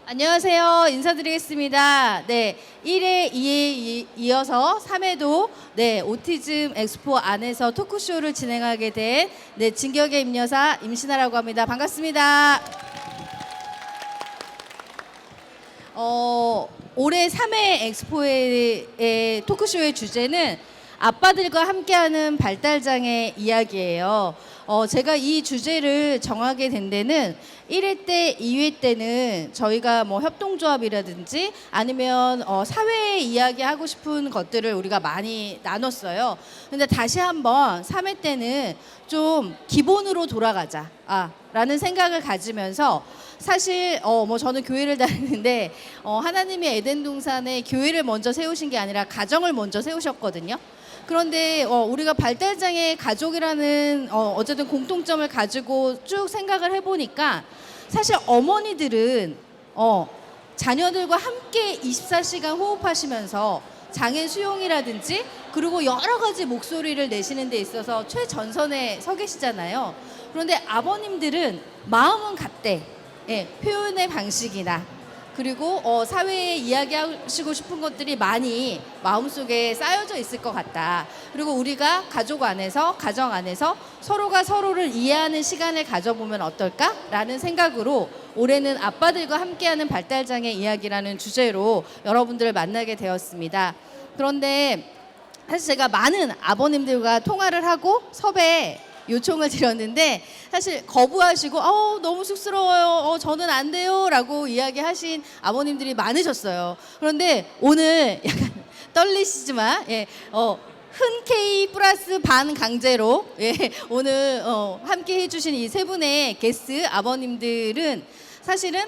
안녕하세요. 인사드리겠습니다. 네, 1회, 2회 이어서 3회도 오티즘 엑스포 안에서 토크쇼를 진행하게 된 진격의 임여사 임신아라고 합니다. 반갑습니다. 올해 3회 엑스포의 토크쇼의 주제는 아빠들과 함께하는 발달장애 이야기예요. 제가 이 주제를 정하게 된 데는 1회 때, 2회 때는 저희가 뭐 협동조합이라든지 아니면 사회에 이야기하고 싶은 것들을 우리가 많이 나눴어요. 근데 다시 한번 3회 때는 좀 기본으로 돌아가자 라는 생각을 가지면서 사실 뭐 저는 교회를 다니는데 하나님이 에덴 동산에 교회를 먼저 세우신 게 아니라 가정을 먼저 세우셨거든요. 그런데 우리가 발달장애 가족이라는 어쨌든 공통점을 가지고 쭉 생각을 해보니까 사실 어머니들은 자녀들과 함께 24시간 호흡하시면서 장애 수용이라든지 그리고 여러 가지 목소리를 내시는 데 있어서 최전선에 서 계시잖아요. 그런데 아버님들은 마음은 같대. 예, 표현의 방식이나 그리고 사회에 이야기하시고 싶은 것들이 많이 마음속에 쌓여져 있을 것 같다. 그리고 우리가 가족 안에서, 가정 안에서 서로가 서로를 이해하는 시간을 가져보면 어떨까라는 생각으로 올해는 아빠들과 함께하는 발달장애 이야기라는 주제로 여러분들을 만나게 되었습니다. 그런데 사실 제가 많은 아버님들과 통화를 하고 섭외 요청을 드렸는데 사실 거부하시고 너무 쑥스러워요. 저는 안 돼요. 라고 이야기하신 아버님들이 많으셨어요. 그런데 오늘 약간 떨리시지만 흔쾌히 플러스 반 강제로 오늘 함께 해주신 이 세 분의 게스트 아버님들은 사실은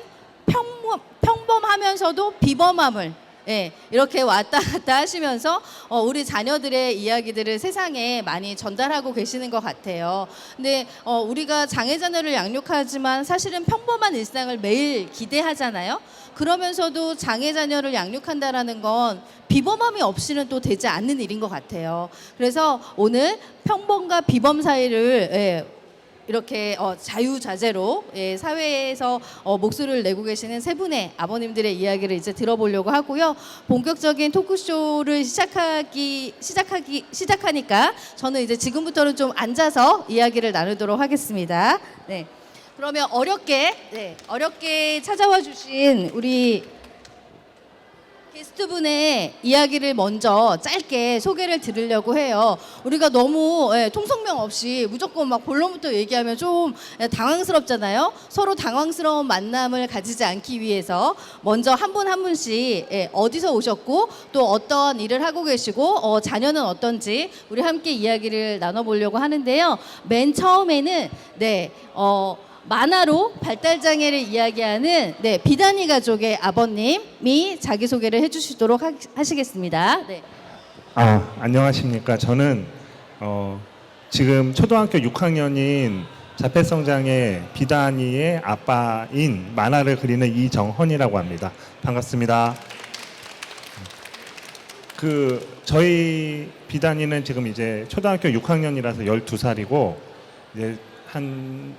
평범하면서도 비범함을 이렇게 왔다 갔다 하시면서 우리 자녀들의 이야기들을 세상에 많이 전달하고 계시는 것 같아요. 근데 우리가 장애 자녀를 양육하지만 사실은 평범한 일상을 매일 기대하잖아요. 그러면서도 장애 자녀를 양육한다라는 건 비범함이 없이는 또 되지 않는 일인 것 같아요. 그래서 오늘 평범과 비범 사이를 이렇게 자유자재로 사회에서 목소리를 내고 계시는 세 분의 아버님들의 이야기를 이제 들어보려고 하고요. 본격적인 토크쇼를 시작하니까 저는 이제 지금부터는 좀 앉아서 이야기를 나누도록 하겠습니다. 네. 그러면 어렵게 찾아와 주신 우리 게스트분의 이야기를 먼저 짧게 소개를 드리려고 해요. 우리가 너무 통성명 없이 무조건 막 본론부터 얘기하면 좀 당황스럽잖아요. 서로 당황스러운 만남을 가지지 않기 위해서 먼저 한 분 한 분씩 어디서 오셨고 또 어떤 일을 하고 계시고 자녀는 어떤지 우리 함께 이야기를 나눠보려고 하는데요. 맨 처음에는 만화로 발달장애를 이야기하는 비단이 가족의 아버님이 자기소개를 해주시도록 하시겠습니다. 네. 안녕하십니까. 저는 지금 초등학교 6학년인 자폐성장애 비단이의 아빠인 만화를 그리는 이정헌이라고 합니다. 반갑습니다. 저희 비단이는 지금 이제 초등학교 6학년이라서 12살이고 이제 한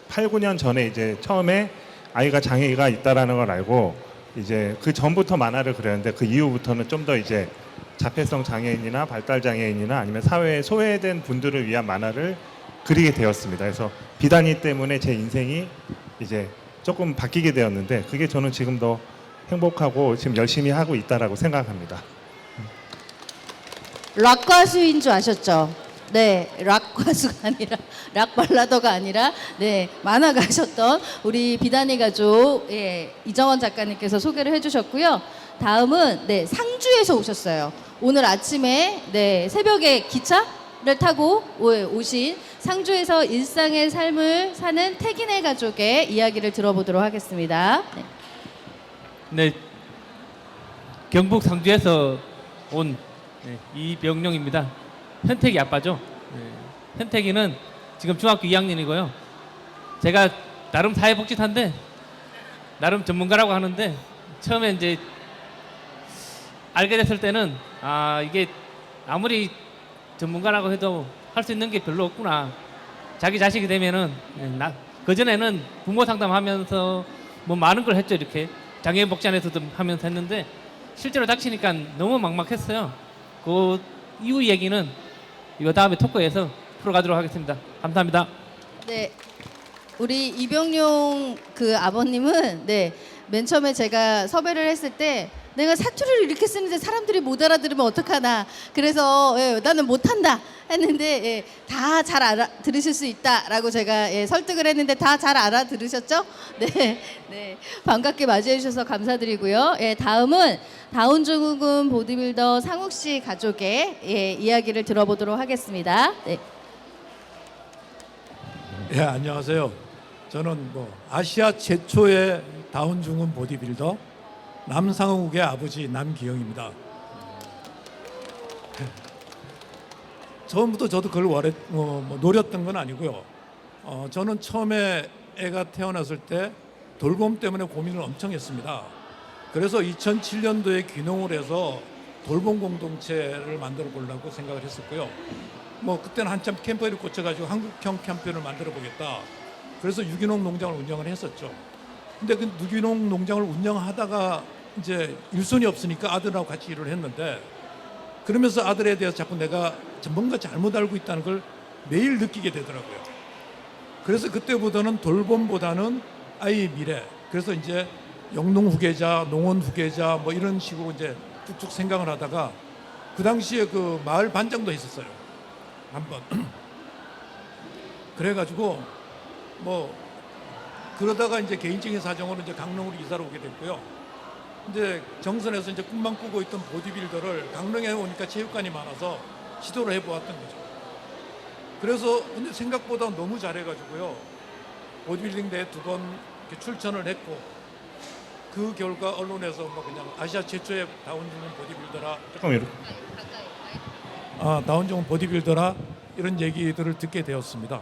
8, 9년 전에 이제 처음에 아이가 장애가 있다라는 걸 알고 이제 그 전부터 만화를 그렸는데 그 이후부터는 좀 더 이제 자폐성 장애인이나 발달 장애인이나 아니면 사회에 소외된 분들을 위한 만화를 그리게 되었습니다. 그래서 비단이 때문에 제 인생이 이제 조금 바뀌게 되었는데 그게 저는 지금 더 행복하고 지금 열심히 하고 있다라고 생각합니다. 락 가수인 줄 아셨죠? 네, 락 가수가 아니라 락 발라더가 아니라 만화가 하셨던 우리 비단이 가족 이정헌 작가님께서 소개를 해주셨고요. 다음은 상주에서 오셨어요. 오늘 아침에 새벽에 기차를 타고 오신 상주에서 일상의 삶을 사는 태기네 가족의 이야기를 들어보도록 하겠습니다. 네, 경북 상주에서 온 이병룡입니다. 현택이 아빠죠. 현택이는 지금 중학교 2학년이고요. 제가 나름 사회복지사인데 나름 전문가라고 하는데 처음에 이제 알게 됐을 때는 이게 아무리 전문가라고 해도 할 수 있는 게 별로 없구나. 자기 자식이 되면은 그전에는 부모 상담하면서 뭐 많은 걸 했죠. 이렇게 장애인 복지안에서도 하면서 했는데 실제로 닥치니까 너무 막막했어요. 그 이후 얘기는 이거 다음에 토크에서 풀어가도록 하겠습니다. 감사합니다. 네, 우리 이병용 그 아버님은 맨 처음에 제가 섭외를 했을 때 내가 사투리를 이렇게 쓰는데 사람들이 못 알아들으면 어떡하나. 그래서 나는 못한다 했는데 다 잘 알아들으실 수 있다라고 제가 설득을 했는데 다 잘 알아들으셨죠? 네, 네, 반갑게 맞이해 주셔서 감사드리고요. 다음은 다운증후군 보디빌더 상욱 씨 가족의 이야기를 들어보도록 하겠습니다. 네. 예, 안녕하세요. 저는 아시아 최초의 다운증후군 보디빌더 남상욱의 아버지 남기영입니다. 처음부터 저도 그걸 노렸던 건 아니고요. 저는 처음에 애가 태어났을 때 돌봄 때문에 고민을 엄청 했습니다. 그래서 2007년도에 귀농을 해서 돌봄 공동체를 만들어 보려고 생각을 했었고요. 그때는 한참 캠페인을 꽂혀가지고 한국형 캠페인을 만들어 보겠다. 그래서 유기농 농장을 운영을 했었죠. 근데 그 유기농 농장을 운영하다가 이제 일손이 없으니까 아들하고 같이 일을 했는데, 그러면서 아들에 대해서 자꾸 내가 뭔가 잘못 알고 있다는 걸 매일 느끼게 되더라고요. 그래서 그때보다는 돌봄보다는 아이의 미래, 그래서 이제 영농 후계자, 농원 후계자 이런 식으로 이제 쭉쭉 생각을 하다가 그 당시에 그 마을 반장도 했었어요. 한번. 그래가지고 그러다가 이제 개인적인 사정으로 이제 강릉으로 이사를 오게 됐고요. 이제 정선에서 이제 꿈만 꾸고 있던 보디빌더를 강릉에 오니까 체육관이 많아서 시도를 해보았던 거죠. 그래서 근데 생각보다 너무 잘해가지고요. 보디빌딩 대회 2번 출전을 했고, 그 결과 언론에서 그냥 아시아 최초의 다운증후군 보디빌더라. 조금 이렇게. 다운증후군 보디빌더라 이런 얘기들을 듣게 되었습니다.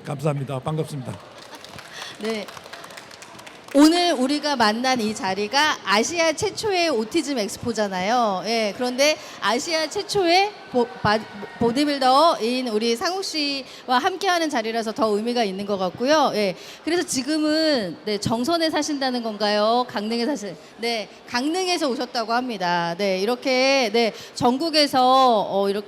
감사합니다. 반갑습니다. 네. 오늘 우리가 만난 이 자리가 아시아 최초의 오티즘 엑스포잖아요. 그런데 아시아 최초의 보디빌더인 우리 상욱 씨와 함께하는 자리라서 더 의미가 있는 것 같고요. 그래서 지금은 정선에 사신다는 건가요? 강릉에 네, 강릉에서 오셨다고 합니다. 이렇게 전국에서 이렇게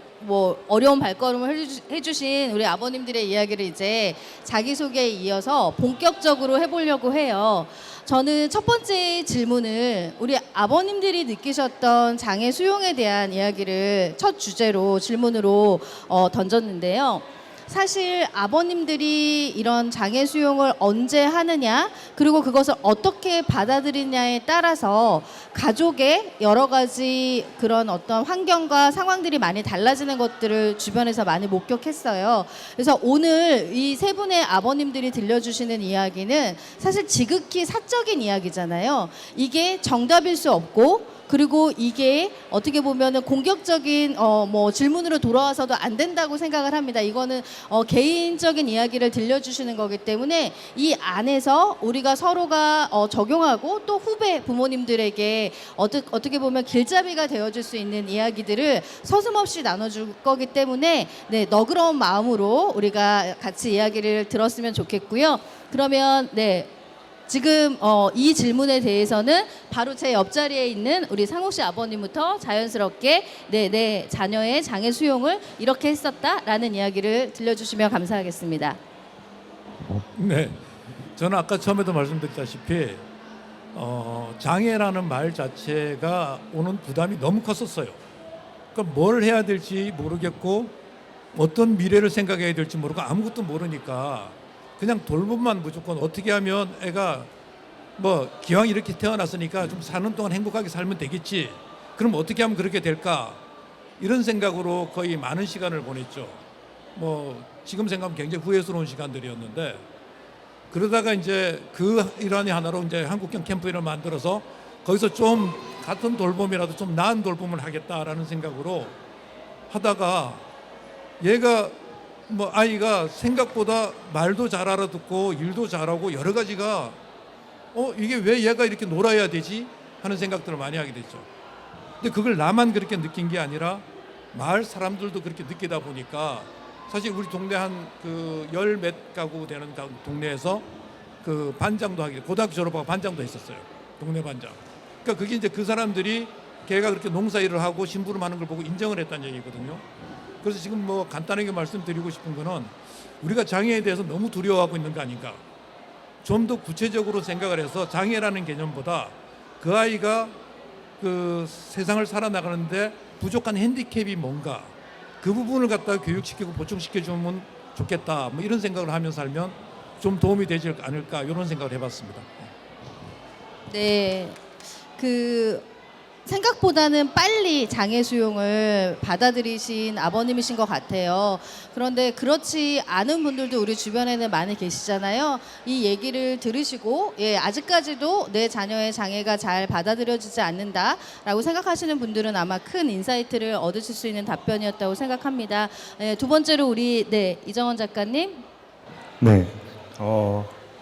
어려운 발걸음을 해주신 우리 아버님들의 이야기를 이제 자기소개에 이어서 본격적으로 해보려고 해요. 저는 첫 번째 질문을 우리 아버님들이 느끼셨던 장애 수용에 대한 이야기를 첫 주제로 질문으로 던졌는데요. 사실 아버님들이 이런 장애 수용을 언제 하느냐, 그리고 그것을 어떻게 받아들이냐에 따라서 가족의 여러 가지 그런 어떤 환경과 상황들이 많이 달라지는 것들을 주변에서 많이 목격했어요. 그래서 오늘 이 세 분의 아버님들이 들려주시는 이야기는 사실 지극히 사적인 이야기잖아요. 이게 정답일 수 없고, 그리고 이게 어떻게 보면은 공격적인 질문으로 돌아와서도 안 된다고 생각을 합니다. 이거는 개인적인 이야기를 들려주시는 거기 때문에 이 안에서 우리가 서로가 적용하고 또 후배 부모님들에게 어떻게 보면 길잡이가 되어줄 수 있는 이야기들을 서슴없이 나눠줄 거기 때문에 너그러운 마음으로 우리가 같이 이야기를 들었으면 좋겠고요. 그러면 지금 이 질문에 대해서는 바로 제 옆자리에 있는 우리 상욱 씨 아버님부터 자연스럽게 내 자녀의 장애 수용을 이렇게 했었다라는 이야기를 들려주시면 감사하겠습니다. 네, 저는 아까 처음에도 말씀드렸다시피 장애라는 말 자체가 오는 부담이 너무 컸었어요. 그러니까 뭘 해야 될지 모르겠고 어떤 미래를 생각해야 될지 모르고 아무것도 모르니까 그냥 돌봄만 무조건 어떻게 하면 애가 기왕 이렇게 태어났으니까 좀 사는 동안 행복하게 살면 되겠지. 그럼 어떻게 하면 그렇게 될까? 이런 생각으로 거의 많은 시간을 보냈죠. 지금 생각하면 굉장히 후회스러운 시간들이었는데, 그러다가 이제 그 일환의 하나로 이제 한국형 캠페인을 만들어서 거기서 좀 같은 돌봄이라도 좀 나은 돌봄을 하겠다라는 생각으로 하다가 얘가 아이가 생각보다 말도 잘 알아듣고 일도 잘하고 여러 가지가 이게 왜 얘가 이렇게 놀아야 되지 하는 생각들을 많이 하게 됐죠. 근데 그걸 나만 그렇게 느낀 게 아니라 마을 사람들도 그렇게 느끼다 보니까 사실 우리 동네 한 그 열 몇 가구 되는 동네에서 그 반장도 하기 고등학교 졸업하고 반장도 했었어요. 동네 반장. 그러니까 그게 이제 그 사람들이 걔가 그렇게 농사 일을 하고 심부름하는 걸 보고 인정을 했다는 얘기거든요. 그래서 지금 뭐 간단하게 말씀드리고 싶은 거는 우리가 장애에 대해서 너무 두려워하고 있는 거 아닌가. 좀 더 구체적으로 생각을 해서 장애라는 개념보다 그 아이가 그 세상을 살아나가는데 부족한 핸디캡이 뭔가 그 부분을 갖다가 교육시키고 보충시켜 주면 좋겠다. 뭐 이런 생각을 하면서 살면 좀 도움이 되지 않을까 이런 생각을 해봤습니다. 네. 그 생각보다는 빨리 장애 수용을 받아들이신 아버님이신 것 같아요. 그런데 그렇지 않은 분들도 우리 주변에는 많이 계시잖아요. 이 얘기를 들으시고 아직까지도 내 자녀의 장애가 잘 받아들여지지 않는다라고 생각하시는 분들은 아마 큰 인사이트를 얻으실 수 있는 답변이었다고 생각합니다. 두 번째로 우리 이정원 작가님. 네.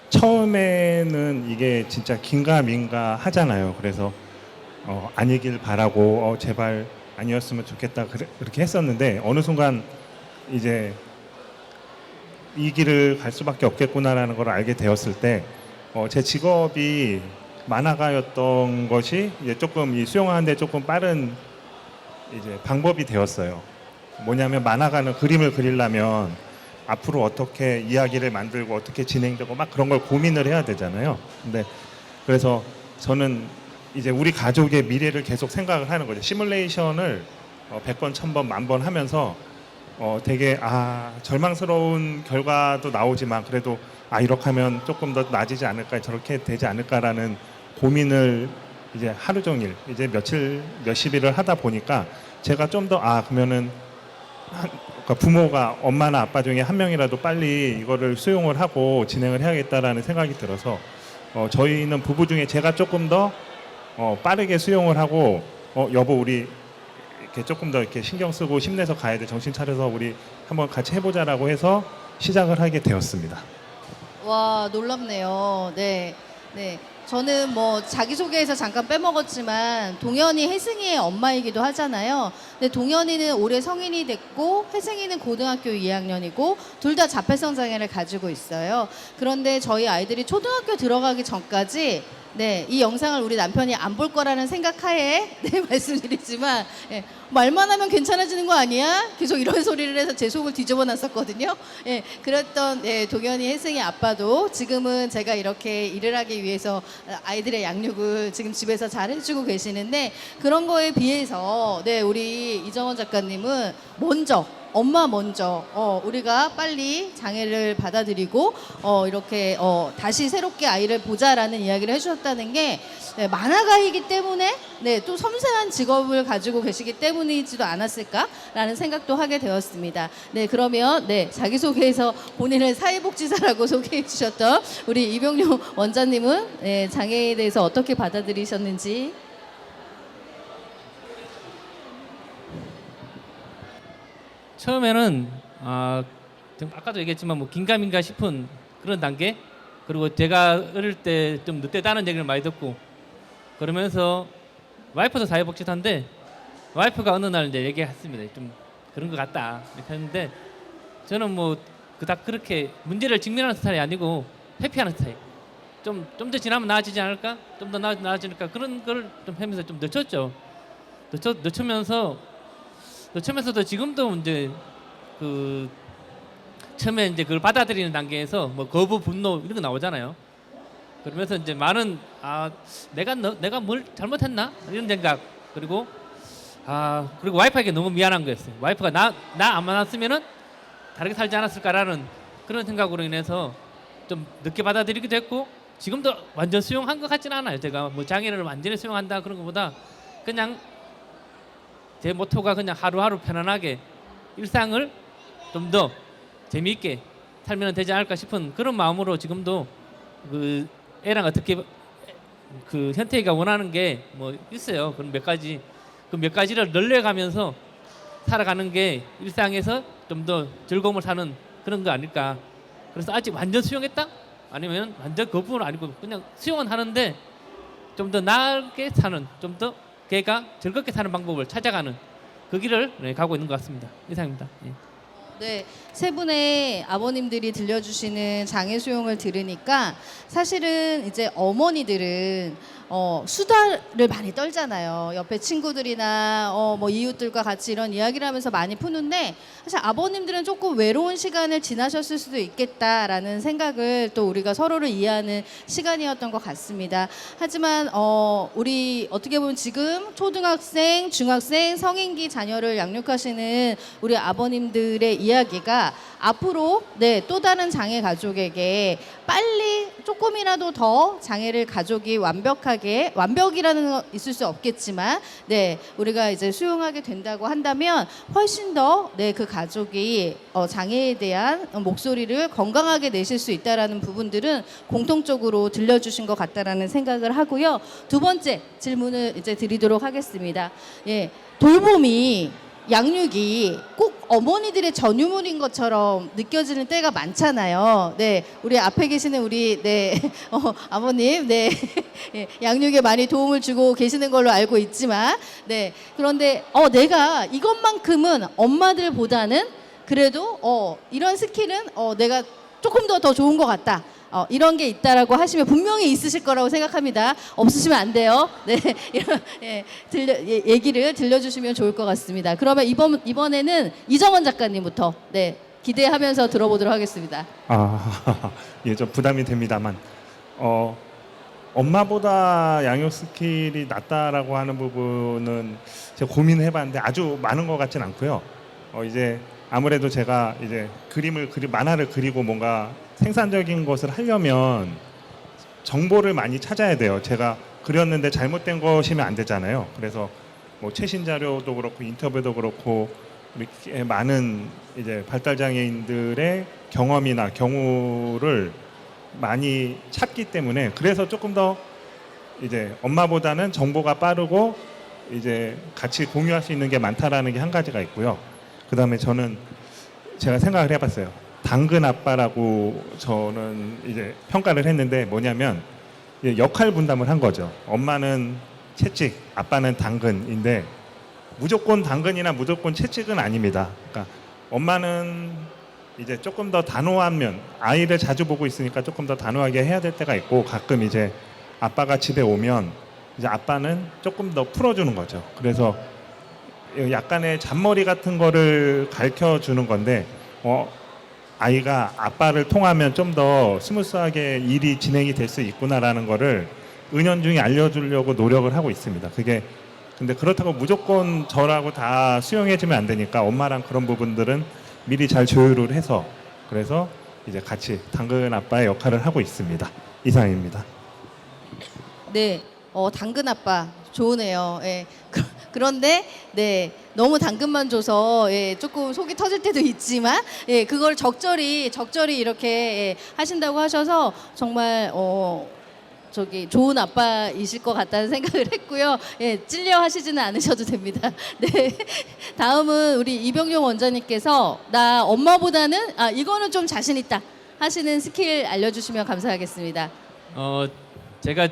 처음에는 이게 진짜 긴가민가 하잖아요. 그래서 아니길 바라고 제발 아니었으면 좋겠다 그렇게 했었는데 어느 순간 이제 이 길을 갈 수밖에 없겠구나라는 걸 알게 되었을 때 제 직업이 만화가였던 것이 이제 조금 이 수용하는데 조금 빠른 이제 방법이 되었어요. 뭐냐면 만화가는 그림을 그리려면 앞으로 어떻게 이야기를 만들고 어떻게 진행되고 막 그런 걸 고민을 해야 되잖아요. 근데 그래서 저는 이제 우리 가족의 미래를 계속 생각을 하는 거죠. 시뮬레이션을 100번, 1000번, 10,000번 하면서 되게 절망스러운 결과도 나오지만 그래도 이렇게 하면 조금 더 나아지지 않을까, 저렇게 되지 않을까라는 고민을 이제 하루 종일 이제 몇십 일을 하다 보니까 제가 좀 더 그러면은 그러니까 부모가 엄마나 아빠 중에 한 명이라도 빨리 이거를 수용을 하고 진행을 해야겠다라는 생각이 들어서 저희는 부부 중에 제가 조금 더 빠르게 수용을 하고 여보 우리 이렇게 조금 더 이렇게 신경 쓰고 힘내서 가야 돼, 정신 차려서 우리 한번 같이 해보자라고 해서 시작을 하게 되었습니다. 와, 놀랍네요. 네. 저는 뭐 자기소개에서 잠깐 빼먹었지만 동현이 혜승이의 엄마이기도 하잖아요. 근데 동현이는 올해 성인이 됐고 혜승이는 고등학교 2학년이고 둘 다 자폐성 장애를 가지고 있어요. 그런데 저희 아이들이 초등학교 들어가기 전까지 이 영상을 우리 남편이 안 볼 거라는 생각하에 말씀드리지만 말만 하면 괜찮아지는 거 아니야? 계속 이런 소리를 해서 제 속을 뒤집어 놨었거든요. 그랬던 동현이 혜승이 아빠도 지금은 제가 이렇게 일을 하기 위해서 아이들의 양육을 지금 집에서 잘 해주고 계시는데 그런 거에 비해서 우리 이정원 작가님은 엄마 먼저 우리가 빨리 장애를 받아들이고 이렇게 다시 새롭게 아이를 보자라는 이야기를 해주셨다는 게 만화가이기 때문에 또 섬세한 직업을 가지고 계시기 때문이지도 않았을까라는 생각도 하게 되었습니다. 그러면 자기소개에서 본인을 사회복지사라고 소개해 주셨던 우리 이병용 원장님은 장애에 대해서 어떻게 받아들이셨는지. 처음에는 아까도 얘기했지만 뭐 긴가민가 싶은 그런 단계, 그리고 제가 어릴 때 좀 늦대다는 얘기를 많이 듣고 그러면서 와이프도 사회복지사인데 와이프가 어느 날 이제 얘기했습니다. 좀 그런 것 같다 이렇게 했는데 저는 뭐 그닥 그렇게 문제를 직면하는 스타일이 아니고 회피하는 스타일. 좀 더 지나면 나아지지 않을까? 좀 더 나아지니까 그런 걸 좀 하면서 좀 늦췄죠. 늦추면서도 지금도 이제 그 처음에 이제 그걸 받아들이는 단계에서 뭐 거부, 분노 이런 거 나오잖아요. 그러면서 이제 많은 내가 뭘 잘못했나 이런 생각, 그리고 와이프에게 너무 미안한 거였어요. 와이프가 나 안 만났으면은 다르게 살지 않았을까라는 그런 생각으로 인해서 좀 늦게 받아들이기도 했고 지금도 완전 수용한 것 같지는 않아요. 제가 뭐 장애를 완전히 수용한다 그런 것보다 그냥 제 모토가 그냥 하루하루 편안하게 일상을 좀 더 재미있게 살면 되지 않을까 싶은 그런 마음으로 지금도 그 애랑 어떻게 그 현태이가 원하는 게 뭐 있어요. 그런 몇 가지를 늘려가면서 살아가는 게 일상에서 좀 더 즐거움을 사는 그런 거 아닐까. 그래서 아직 완전 수용했다? 아니면 완전 거부는 아니고 그냥 수용은 하는데 좀 더 나게 사는, 좀 더 걔가 즐겁게 사는 방법을 찾아가는 그 길을 가고 있는 것 같습니다. 이상입니다. 네, 세 분의 아버님들이 들려주시는 장애 수용을 들으니까 사실은 이제 어머니들은 수다를 많이 떨잖아요. 옆에 친구들이나 뭐 이웃들과 같이 이런 이야기를 하면서 많이 푸는데 사실 아버님들은 조금 외로운 시간을 지나셨을 수도 있겠다라는 생각을 또 우리가 서로를 이해하는 시간이었던 것 같습니다. 하지만 우리 어떻게 보면 지금 초등학생, 중학생, 성인기 자녀를 양육하시는 우리 아버님들의 이야기가 앞으로 또 다른 장애 가족에게 빨리 조금이라도 더 장애를 가족이 완벽이라는 건 있을 수 없겠지만 우리가 이제 수용하게 된다고 한다면 훨씬 더 그 가족이 장애에 대한 목소리를 건강하게 내실 수 있다라는 부분들은 공통적으로 들려주신 것 같다라는 생각을 하고요. 두 번째 질문을 이제 드리도록 하겠습니다. 돌봄이 양육이 꼭 어머니들의 전유물인 것처럼 느껴지는 때가 많잖아요. 우리 앞에 계시는 우리 아버님, 양육에 많이 도움을 주고 계시는 걸로 알고 있지만, 그런데 내가 이것만큼은 엄마들보다는 그래도 이런 스킬은 내가 조금 더 좋은 것 같다. 이런 게 있다라고 하시면 분명히 있으실 거라고 생각합니다. 없으시면 안 돼요. 이런 얘기를 들려주시면 좋을 것 같습니다. 그러면 이번에는 이정원 작가님부터 기대하면서 들어보도록 하겠습니다. 좀 부담이 됩니다만 엄마보다 양육 스킬이 낫다라고 하는 부분은 제가 고민을 해봤는데 아주 많은 것 같진 않고요. 이제 아무래도 제가 이제 만화를 그리고 뭔가 생산적인 것을 하려면 정보를 많이 찾아야 돼요. 제가 그렸는데 잘못된 것이면 안 되잖아요. 그래서 뭐 최신 자료도 그렇고 인터뷰도 그렇고 이렇게 많은 이제 발달 장애인들의 경험이나 경우를 많이 찾기 때문에 그래서 조금 더 이제 엄마보다는 정보가 빠르고 이제 같이 공유할 수 있는 게 많다라는 게 한 가지가 있고요. 그다음에 제가 생각을 해봤어요. 당근 아빠라고 저는 이제 평가를 했는데 뭐냐면 역할 분담을 한 거죠. 엄마는 채찍, 아빠는 당근인데 무조건 당근이나 무조건 채찍은 아닙니다. 그러니까 엄마는 이제 조금 더 단호한 면, 아이를 자주 보고 있으니까 조금 더 단호하게 해야 될 때가 있고 가끔 이제 아빠가 집에 오면 이제 아빠는 조금 더 풀어주는 거죠. 그래서 약간의 잔머리 같은 거를 가르쳐 주는 건데 아이가 아빠를 통하면 좀 더 스무스하게 일이 진행이 될 수 있구나라는 거를 은연중에 알려주려고 노력을 하고 있습니다. 근데 그렇다고 무조건 저라고 다 수용해주면 안 되니까 엄마랑 그런 부분들은 미리 잘 조율을 해서 그래서 이제 같이 당근 아빠의 역할을 하고 있습니다. 이상입니다. 당근 아빠 좋으네요. 그런데 너무 당근만 줘서 조금 속이 터질 때도 있지만 그걸 적절히 이렇게 하신다고 하셔서 정말 좋은 아빠이실 것 같다는 생각을 했고요. 찔려 하시지는 않으셔도 됩니다. 다음은 우리 이병용 원장님께서 나 엄마보다는 이거는 좀 자신 있다 하시는 스킬 알려주시면 감사하겠습니다. 제가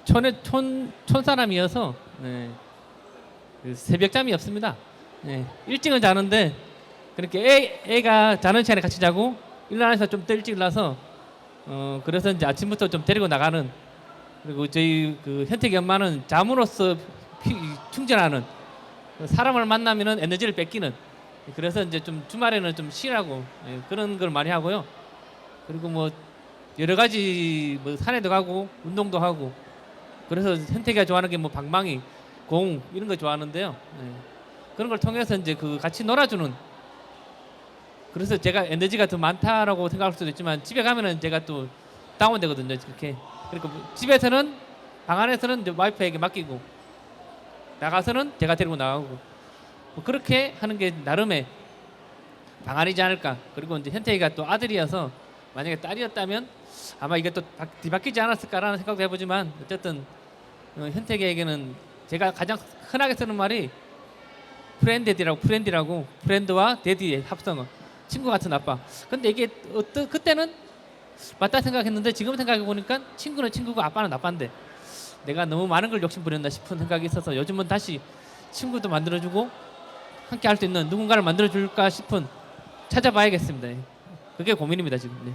촌 사람이어서 그 새벽잠이 없습니다. 일찍은 자는데 그렇게 애가 자는 시간에 같이 자고 일어나서 좀 더 일찍 일어나서 그래서 이제 아침부터 좀 데리고 나가는 그리고 저희 그 현택이 엄마는 잠으로써 충전하는 사람을 만나면은 에너지를 뺏기는 그래서 이제 좀 주말에는 좀 쉬라고 그런 걸 많이 하고요. 그리고 뭐 여러 가지 뭐 산에도 가고 운동도 하고 그래서 현택이가 좋아하는 게 뭐 방망이, 공 이런 거 좋아하는데요. 그런 걸 통해서 이제 그 같이 놀아주는. 그래서 제가 에너지가 더 많다라고 생각할 수도 있지만 집에 가면은 제가 또 다운되거든요. 그렇게. 그러니까 집에서는 방 안에서는 이제 와이프에게 맡기고 나가서는 제가 데리고 나가고 뭐 그렇게 하는 게 나름의 방안이지 않을까. 그리고 이제 현택이가 또 아들이어서 만약에 딸이었다면 아마 이게 또 뒤바뀌지 않았을까라는 생각도 해보지만 어쨌든 현택에게는 제가 가장 흔하게 쓰는 말이 프렌디라고 프렌드와 데디의 합성어 친구 같은 아빠. 근데 이게 그때는 맞다 생각했는데 지금 생각해 보니까 친구는 친구고 아빠는 아빠인데 내가 너무 많은 걸 욕심 부렸나 싶은 생각이 있어서 요즘은 다시 친구도 만들어주고 함께 할 수 있는 누군가를 만들어줄까 싶은 찾아봐야겠습니다. 그게 고민입니다 지금. 네.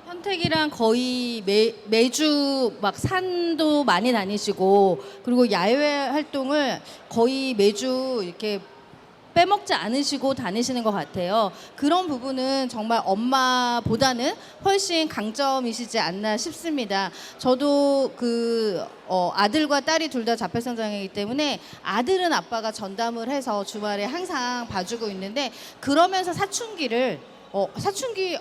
현택이랑 거의 매주 막 산도 많이 다니시고 그리고 야외 활동을 거의 매주 이렇게 빼먹지 않으시고 다니시는 것 같아요. 그런 부분은 정말 엄마보다는 훨씬 강점이시지 않나 싶습니다. 저도 아들과 딸이 둘 다 자폐성 장애이기 때문에 아들은 아빠가 전담을 해서 주말에 항상 봐주고 있는데 그러면서 사춘기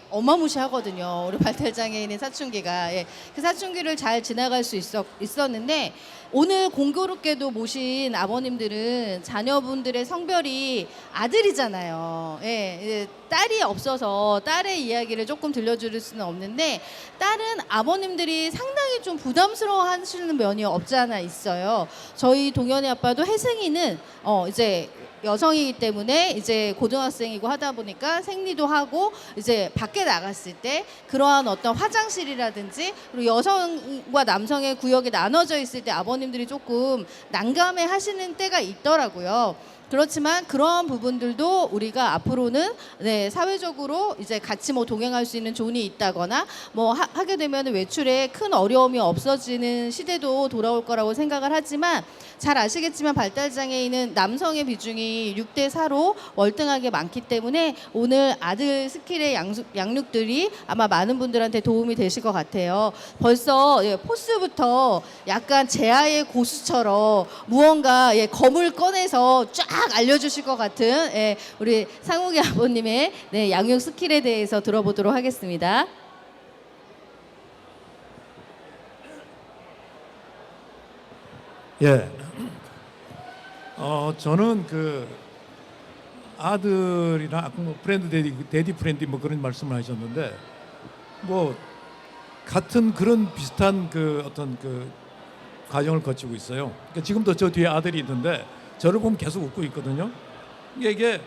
어마무시하거든요. 우리 발달장애인의 사춘기가. 예. 그 사춘기를 잘 지나갈 수 있었는데 오늘 공교롭게도 모신 아버님들은 자녀분들의 성별이 아들이잖아요. 예. 딸이 없어서 딸의 이야기를 조금 들려줄 수는 없는데 딸은 아버님들이 상당히 좀 부담스러워 하시는 면이 없지 않아 있어요. 저희 동현이 아빠도 혜승이는 이제 여성이기 때문에 이제 고등학생이고 하다 보니까 생리도 하고 이제 밖에 나갔을 때 그러한 어떤 화장실이라든지 그리고 여성과 남성의 구역이 나눠져 있을 때 아버님들이 조금 난감해 하시는 때가 있더라고요. 그렇지만 그런 부분들도 우리가 앞으로는 사회적으로 이제 같이 뭐 동행할 수 있는 존이 있다거나 뭐 하게 되면 외출에 큰 어려움이 없어지는 시대도 돌아올 거라고 생각을 하지만 잘 아시겠지만 발달장애인은 남성의 비중이 6대 4로 월등하게 많기 때문에 오늘 아들 스킬의 양육들이 아마 많은 분들한테 도움이 되실 것 같아요. 벌써 포스부터 약간 제아의 고수처럼 무언가 검을 꺼내서 쫙 알려주실 것 같은 우리 상욱이 아버님의 양육 스킬에 대해서 들어보도록 하겠습니다. 예. 저는 그 아들이나 아까 뭐 프렌드 데디 프렌드 뭐 그런 말씀을 하셨는데 뭐 같은 그런 비슷한 그 어떤 그 과정을 거치고 있어요. 그러니까 지금도 저 뒤에 아들이 있는데 저를 보면 계속 웃고 있거든요. 이게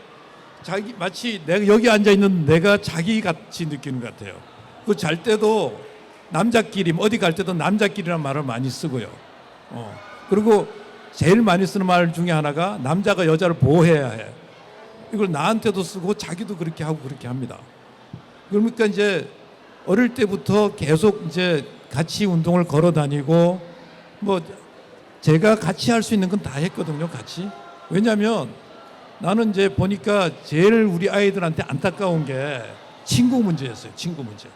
자기 마치 내가 여기 앉아 있는 내가 자기 같이 느끼는 것 같아요. 그 잘 때도 남자끼리 어디 갈 때도 남자끼리란 말을 많이 쓰고요. 그리고 제일 많이 쓰는 말 중에 하나가 남자가 여자를 보호해야 해. 이걸 나한테도 쓰고 자기도 그렇게 하고 그렇게 합니다. 그러니까 이제 어릴 때부터 계속 이제 같이 운동을 걸어 다니고 뭐 제가 같이 할 수 있는 건 다 했거든요. 같이. 왜냐하면 나는 이제 보니까 제일 우리 아이들한테 안타까운 게 친구 문제였어요. 친구 문제.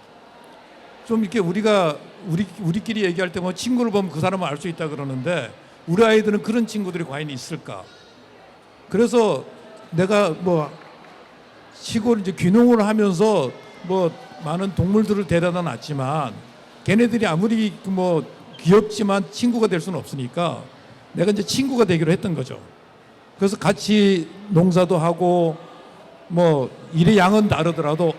좀 이렇게 우리끼리 얘기할 때 뭐 친구를 보면 그 사람을 알 수 있다 그러는데 우리 아이들은 그런 친구들이 과연 있을까? 그래서 내가 뭐 시골 이제 귀농을 하면서 뭐 많은 동물들을 데려다 놨지만 걔네들이 아무리 뭐 귀엽지만 친구가 될 수는 없으니까 내가 이제 친구가 되기로 했던 거죠. 그래서 같이 농사도 하고 뭐 일의 양은 다르더라도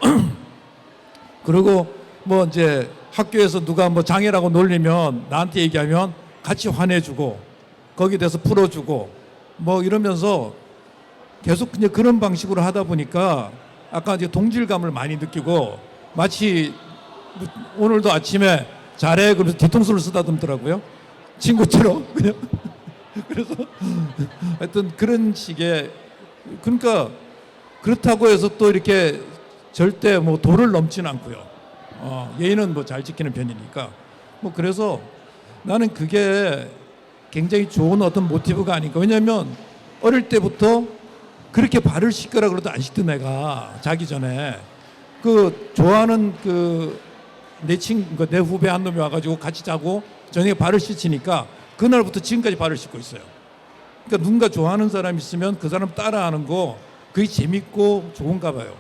그리고 뭐 이제 학교에서 누가 뭐 장애라고 놀리면 나한테 얘기하면 같이 화내주고 거기에 대해서 풀어주고 뭐 이러면서 계속 그냥 그런 방식으로 하다 보니까 아까 이제 동질감을 많이 느끼고 마치 오늘도 아침에 잘해 그러면서 뒤통수를 쓰다듬더라고요. 친구처럼 그냥 그래서 하여튼 그런 식의 그러니까 그렇다고 해서 또 이렇게 절대 뭐 도를 넘지는 않고요. 예의는 뭐 잘 지키는 편이니까 뭐 그래서 나는 그게 굉장히 좋은 어떤 모티브가 아닌가. 왜냐하면 어릴 때부터 그렇게 발을 씻거라 그래도 안 씻던 애가 자기 전에 그 좋아하는 그 내 후배 한 놈이 와가지고 같이 자고 저녁에 발을 씻으니까 그날부터 지금까지 발을 씻고 있어요. 그러니까 누군가 좋아하는 사람 있으면 그 사람 따라하는 거 그게 재밌고 좋은가 봐요.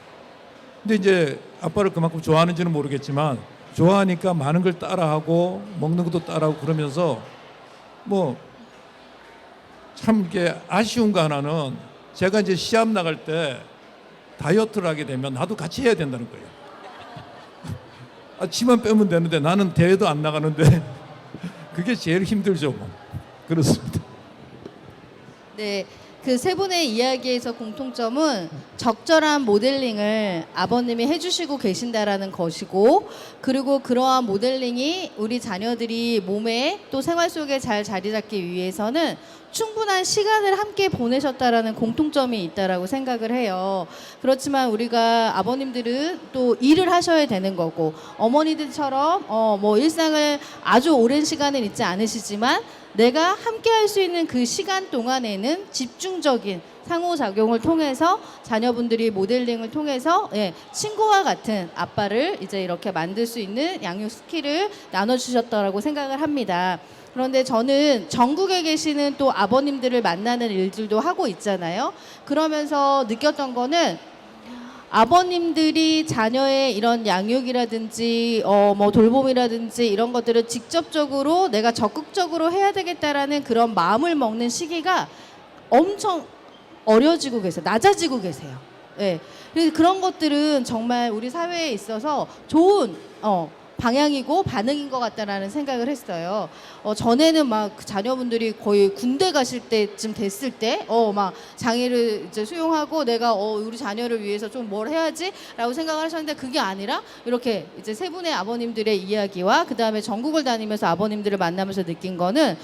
근데 이제 아빠를 그만큼 좋아하는지는 모르겠지만 좋아하니까 많은 걸 따라하고 먹는 것도 따라하고 그러면서 뭐 참 이게 아쉬운 거 하나는 제가 이제 시합 나갈 때 다이어트를 하게 되면 나도 같이 해야 된다는 거예요. 치만 빼면 되는데 나는 대회도 안 나가는데 그게 제일 힘들죠. 뭐. 그렇습니다. 네, 그 세 분의 이야기에서 공통점은 적절한 모델링을 아버님이 해주시고 계신다라는 것이고, 그리고 그러한 모델링이 우리 자녀들이 몸에 또 생활 속에 잘 자리 잡기 위해서는 충분한 시간을 함께 보내셨다라는 공통점이 있다라고 생각을 해요. 그렇지만 우리가 아버님들은 또 일을 하셔야 되는 거고, 어머니들처럼 뭐 일상을 아주 오랜 시간을 있지 않으시지만 내가 함께 할 수 있는 그 시간 동안에는 집중적인 상호작용을 통해서 자녀분들이 모델링을 통해서 친구와 같은 아빠를 이제 이렇게 만들 수 있는 양육 스킬을 나눠주셨다라고 생각을 합니다. 그런데 저는 전국에 계시는 또 아버님들을 만나는 일들도 하고 있잖아요. 그러면서 느꼈던 거는 아버님들이 자녀의 이런 양육이라든지 뭐 돌봄이라든지 이런 것들을 직접적으로 내가 적극적으로 해야 되겠다라는 그런 마음을 먹는 시기가 엄청 어려지고 계세요. 낮아지고 계세요. 예. 그래서 그런 것들은 정말 우리 사회에 있어서 좋은 방향이고 반응인 것 같다라는 생각을 했어요. 전에는 막 그 자녀분들이 거의 군대 가실 때쯤 됐을 때, 막 장애를 이제 수용하고 내가 우리 자녀를 위해서 좀 뭘 해야지라고 생각을 하셨는데, 그게 아니라 이렇게 이제 세 분의 아버님들의 이야기와 그 다음에 전국을 다니면서 아버님들을 만나면서 느낀 거는,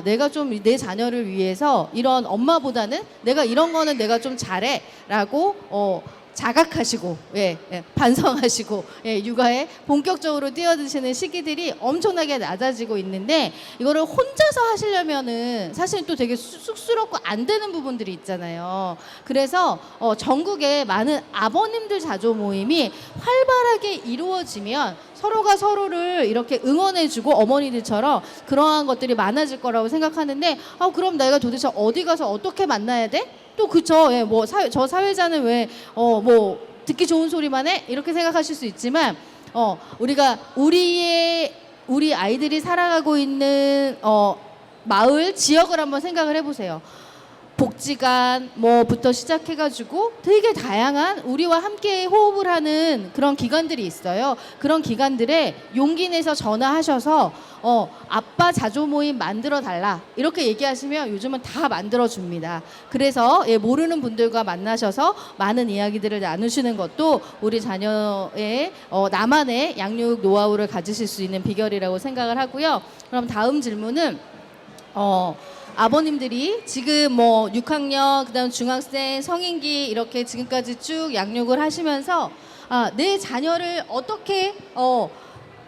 내가 좀 내 자녀를 위해서 이런 엄마보다는 내가 이런 거는 내가 좀 잘해라고 자각하시고 반성하시고 육아에 본격적으로 뛰어드시는 시기들이 엄청나게 낮아지고 있는데, 이거를 혼자서 하시려면은 사실 또 되게 쑥스럽고 안 되는 부분들이 있잖아요. 그래서 전국에 많은 아버님들 자조 모임이 활발하게 이루어지면 서로가 서로를 이렇게 응원해주고 어머니들처럼 그러한 것들이 많아질 거라고 생각하는데, 그럼 내가 도대체 어디 가서 어떻게 만나야 돼? 또 그쵸. 뭐 저 사회자는 왜 뭐 듣기 좋은 소리만 해? 이렇게 생각하실 수 있지만, 우리가 우리 아이들이 살아가고 있는 마을 지역을 한번 생각을 해보세요. 복지관 뭐부터 시작해가지고 되게 다양한 우리와 함께 호흡을 하는 그런 기관들이 있어요. 그런 기관들에 용기 내서 전화하셔서 아빠 자조 모임 만들어 달라 이렇게 얘기하시면 요즘은 다 만들어 줍니다. 그래서 모르는 분들과 만나셔서 많은 이야기들을 나누시는 것도 우리 자녀의 나만의 양육 노하우를 가지실 수 있는 비결이라고 생각을 하고요. 그럼 다음 질문은 아버님들이 지금 뭐 6학년, 그다음 중학생, 성인기 이렇게 지금까지 쭉 양육을 하시면서 내 자녀를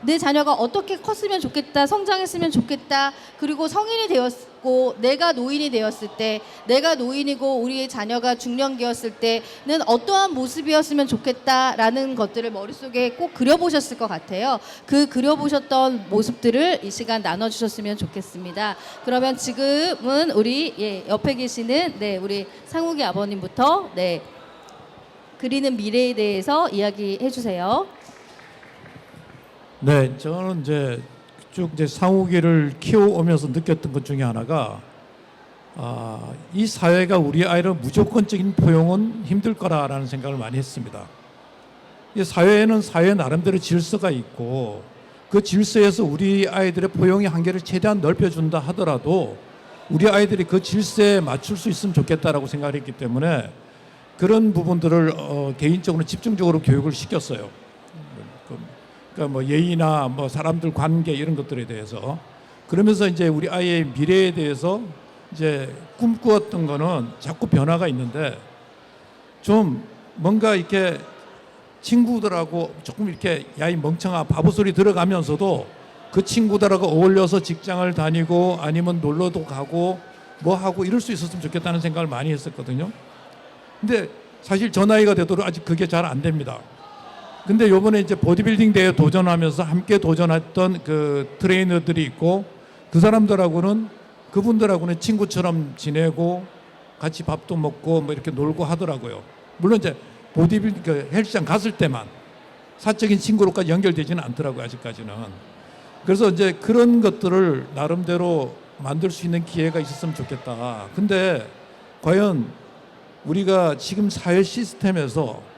내 자녀가 어떻게 컸으면 좋겠다, 성장했으면 좋겠다, 그리고 성인이 되었고 내가 노인이 되었을 때, 내가 노인이고 우리의 자녀가 중년기였을 때는 어떠한 모습이었으면 좋겠다라는 것들을 머릿속에 꼭 그려보셨을 것 같아요. 그 그려보셨던 모습들을 이 시간 나눠주셨으면 좋겠습니다. 그러면 지금은 우리 옆에 계시는 우리 상욱이 아버님부터 그리는 미래에 대해서 이야기해 주세요. 네, 저는 이제 쭉 상욱이를 키워오면서 느꼈던 것 중에 하나가 이 사회가 우리 아이를 무조건적인 포용은 힘들 거라라는 생각을 많이 했습니다. 이 사회에는 사회 나름대로 질서가 있고 그 질서에서 우리 아이들의 포용의 한계를 최대한 넓혀준다 하더라도 우리 아이들이 그 질서에 맞출 수 있으면 좋겠다라고 생각을 했기 때문에 그런 부분들을 개인적으로 집중적으로 교육을 시켰어요. 그러니까 뭐 예의나 뭐 사람들 관계 이런 것들에 대해서. 그러면서 이제 우리 아이의 미래에 대해서 이제 꿈꾸었던 거는 자꾸 변화가 있는데, 좀 뭔가 이렇게 친구들하고 조금 이렇게 야이 멍청아 바보 소리 들어가면서도 그 친구들하고 어울려서 직장을 다니고 아니면 놀러도 가고 뭐 하고 이럴 수 있었으면 좋겠다는 생각을 많이 했었거든요. 근데 사실 저 나이가 되도록 아직 그게 잘 안 됩니다. 근데 요번에 이제 보디빌딩 대회에 도전하면서 함께 도전했던 그 트레이너들이 있고, 그 그분들하고는 친구처럼 지내고 같이 밥도 먹고 뭐 이렇게 놀고 하더라고요. 물론 이제 보디빌딩 그 헬스장 갔을 때만, 사적인 친구로까지 연결되지는 않더라고요, 아직까지는. 그래서 이제 그런 것들을 나름대로 만들 수 있는 기회가 있었으면 좋겠다. 근데 과연 우리가 지금 사회 시스템에서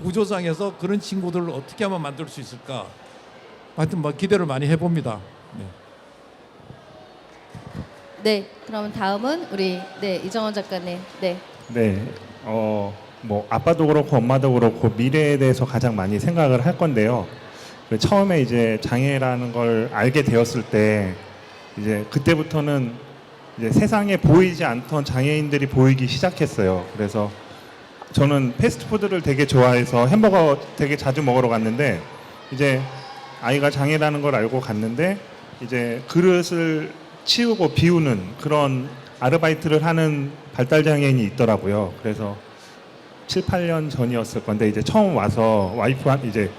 구조상에서 그런 친구들을 어떻게 하면 만들 수 있을까? 하여튼 뭐 기대를 많이 해봅니다. 네, 그러면 다음은 우리 네 이정원 작가님. 네. 네, 뭐 아빠도 그렇고 엄마도 그렇고 미래에 대해서 가장 많이 생각을 할 건데요. 처음에 이제 장애라는 걸 알게 되었을 때 이제 그때부터는 이제 세상에 보이지 않던 장애인들이 보이기 시작했어요. 그래서 저는 패스트푸드를 되게 좋아해서 햄버거 되게 자주 먹으러 갔는데 이제 아이가 장애라는 걸 알고 갔는데 이제 그릇을 치우고 비우는 그런 아르바이트를 하는 발달장애인이 있더라고요. 그래서 7, 8년 전이었을 건데 이제 처음 와서 와이프한 이제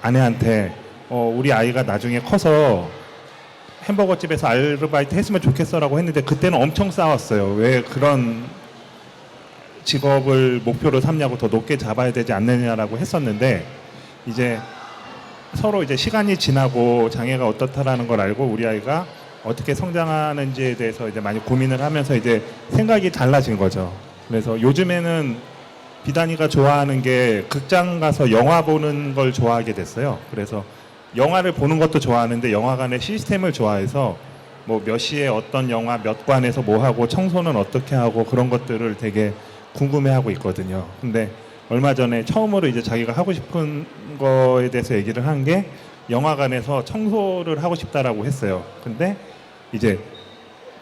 아내한테 우리 아이가 나중에 커서 햄버거 집에서 아르바이트 했으면 좋겠어라고 했는데 그때는 엄청 싸웠어요. 왜 그런 직업을 목표로 삼냐고 더 높게 잡아야 되지 않느냐라고 했었는데 이제 서로 이제 시간이 지나고 장애가 어떻다라는 걸 알고 우리 아이가 어떻게 성장하는지에 대해서 이제 많이 고민을 하면서 이제 생각이 달라진 거죠. 그래서 요즘에는 비단이가 좋아하는 게 극장 가서 영화 보는 걸 좋아하게 됐어요. 그래서 영화를 보는 것도 좋아하는데 영화관의 시스템을 좋아해서 뭐 몇 시에 어떤 영화 몇 관에서 뭐 하고 청소는 어떻게 하고 그런 것들을 되게 궁금해하고 있거든요. 근데 얼마 전에 처음으로 이제 자기가 하고 싶은 거에 대해서 얘기를 한 게 영화관에서 청소를 하고 싶다라고 했어요. 근데 이제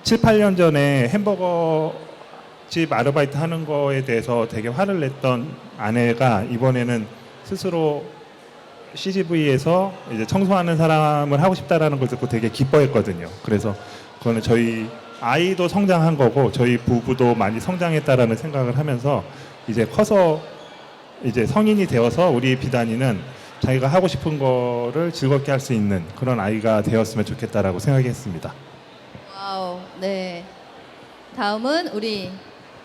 7, 8년 전에 햄버거 집 아르바이트 하는 거에 대해서 되게 화를 냈던 아내가 이번에는 스스로 CGV에서 이제 청소하는 사람을 하고 싶다라는 걸 듣고 되게 기뻐했거든요. 그래서 그거는 저희 아이도 성장한 거고 저희 부부도 많이 성장했다라는 생각을 하면서 이제 커서 이제 성인이 되어서 우리 비단이는 자기가 하고 싶은 거를 즐겁게 할 수 있는 그런 아이가 되었으면 좋겠다라고 생각했습니다. 와우. 네. 다음은 우리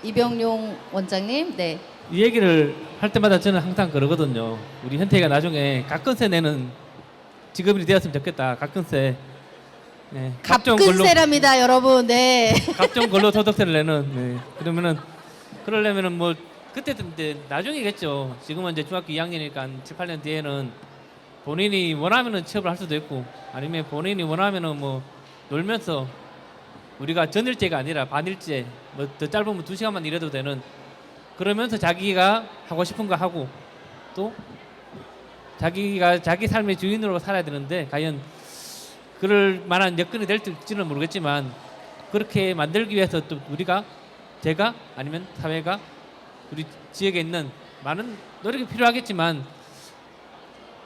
이병용 원장님. 네. 이 얘기를 할 때마다 저는 항상 그러거든요. 우리 현태가 나중에 가끔세 내는 직업인이 되었으면 좋겠다. 가끔세. 네, 갑근세랍니다, 여러분. 네. 갑종 근로소득세를 내는. 네. 그러면은 그러려면은 뭐 그때도 이제 나중이겠죠. 지금은 이제 중학교 2학년이니까 7, 8년 뒤에는 본인이 원하면은 취업을 할 수도 있고 아니면 본인이 원하면은 뭐 놀면서 우리가 전일제가 아니라 반일제 뭐 더 짧으면 2시간만 일해도 되는 그러면서 자기가 하고 싶은 거 하고 또 자기가 자기 삶의 주인으로 살아야 되는데 과연 그럴 만한 여건이 될지는 모르겠지만 그렇게 만들기 위해서 또 우리가 제가 아니면 사회가 우리 지역에 있는 많은 노력이 필요하겠지만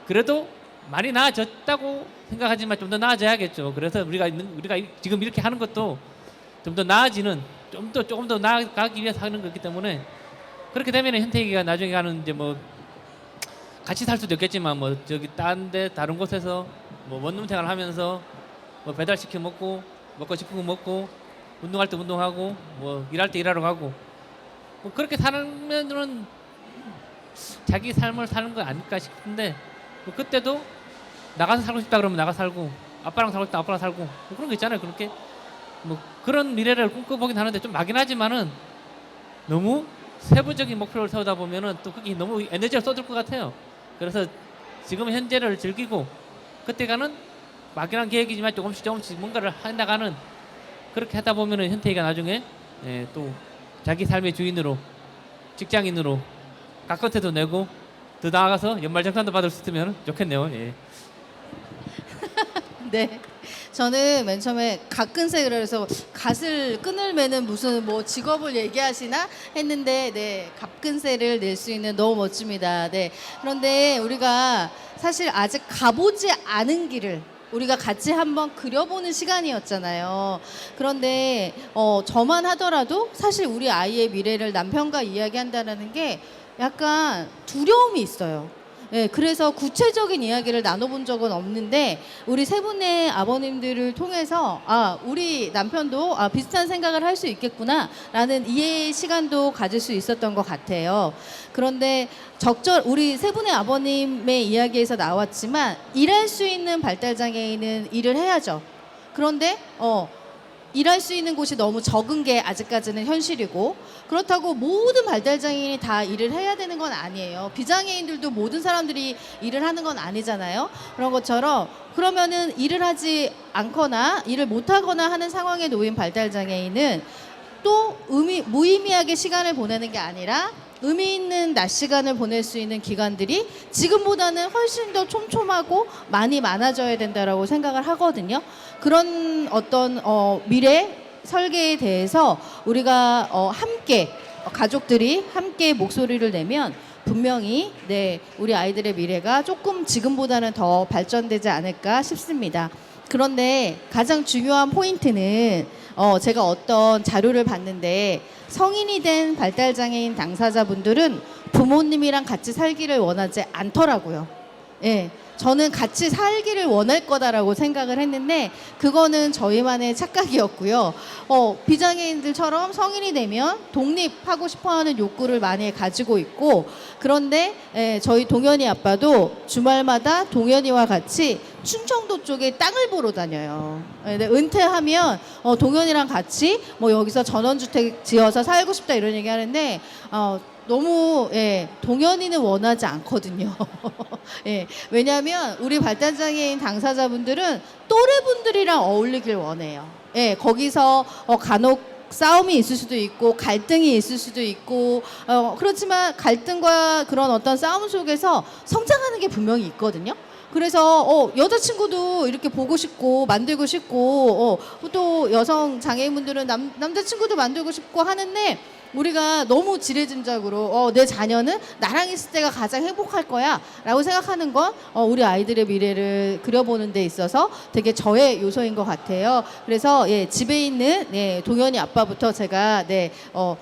그래도 많이 나아졌다고 생각하지만 좀 더 나아져야겠죠. 그래서 우리가 지금 이렇게 하는 것도 좀 더 나아지는 조금 더 나아가기 위해서 하는 거기 때문에 그렇게 되면 현태기가 나중에 가는 이제 뭐 같이 살 수도 있겠지만 뭐 저기 다른 곳에서 뭐 원룸 생활 하면서 뭐 배달 시켜 먹고 싶은 거 먹고 운동할 때 운동하고 뭐 일할 때 일하러 가고 뭐 그렇게 살면은 자기 삶을 사는 거 아닐까 싶은데 뭐 그때도 나가서 살고 싶다 그러면 나가 살고 아빠랑 살고 싶다 아빠랑 살고 뭐 그런 거 있잖아요. 그렇게 뭐 그런 미래를 꿈꿔보긴 하는데 좀 막연하지만은 너무 세부적인 목표를 세우다 보면은 또 그게 너무 에너지를 쏟을 것 같아요. 그래서 지금 현재를 즐기고 그때가는 막연한 계획이지만 조금씩 뭔가를 해나가는 그렇게 하다 보면은 현태이가 나중에 또 자기 삶의 주인으로 직장인으로 가까스도 내고 더 나아가서 연말정산도 받을 수 있으면 좋겠네요. 예. 네. 저는 맨 처음에 갓근세 그래서 갓을 끈을 매는 무슨 뭐 직업을 얘기하시나 했는데 네 갑근세를 낼 수 있는 너무 멋집니다. 네. 그런데 우리가 사실 아직 가보지 않은 길을 우리가 같이 한번 그려보는 시간이었잖아요. 그런데 저만 하더라도 사실 우리 아이의 미래를 남편과 이야기한다는 게 약간 두려움이 있어요. 네, 그래서 구체적인 이야기를 나눠본 적은 없는데 우리 세 분의 아버님들을 통해서 우리 남편도 비슷한 생각을 할 수 있겠구나라는 이해의 시간도 가질 수 있었던 것 같아요. 그런데 우리 세 분의 아버님의 이야기에서 나왔지만 일할 수 있는 발달장애인은 일을 해야죠. 그런데 일할 수 있는 곳이 너무 적은 게 아직까지는 현실이고, 그렇다고 모든 발달장애인이 다 일을 해야 되는 건 아니에요. 비장애인들도 모든 사람들이 일을 하는 건 아니잖아요. 그런 것처럼 그러면은 일을 하지 않거나 일을 못 하거나 하는 상황에 놓인 발달장애인은 또 무의미하게 시간을 보내는 게 아니라 의미 있는 낮 시간을 보낼 수 있는 기간들이 지금보다는 훨씬 더 촘촘하고 많이 많아져야 된다라고 생각을 하거든요. 그런 어떤 미래 설계에 대해서 우리가 함께 가족들이 함께 목소리를 내면 분명히 네, 우리 아이들의 미래가 조금 지금보다는 더 발전되지 않을까 싶습니다. 그런데 가장 중요한 포인트는 제가 어떤 자료를 봤는데 성인이 된 발달장애인 당사자분들은 부모님이랑 같이 살기를 원하지 않더라고요. 예. 저는 같이 살기를 원할 거다라고 생각을 했는데 그거는 저희만의 착각이었고요. 비장애인들처럼 성인이 되면 독립하고 싶어하는 욕구를 많이 가지고 있고 그런데 저희 동현이 아빠도 주말마다 동현이와 같이 충청도 쪽에 땅을 보러 다녀요. 근데 은퇴하면 동현이랑 같이 뭐 여기서 전원주택 지어서 살고 싶다 이런 얘기 하는데 너무 동현이는 원하지 않거든요. 왜냐하면 우리 발달장애인 당사자분들은 또래분들이랑 어울리길 원해요. 거기서 간혹 싸움이 있을 수도 있고 갈등이 있을 수도 있고 그렇지만 갈등과 그런 어떤 싸움 속에서 성장하는 게 분명히 있거든요. 그래서 여자친구도 이렇게 보고 싶고 만들고 싶고 또 여성 장애인분들은 남자친구도 만들고 싶고 하는데 우리가 너무 지레짐작으로 내 자녀는 나랑 있을 때가 가장 행복할 거야 라고 생각하는 건 우리 아이들의 미래를 그려보는 데 있어서 되게 저의 요소인 것 같아요. 그래서 집에 있는 동현이 아빠부터 제가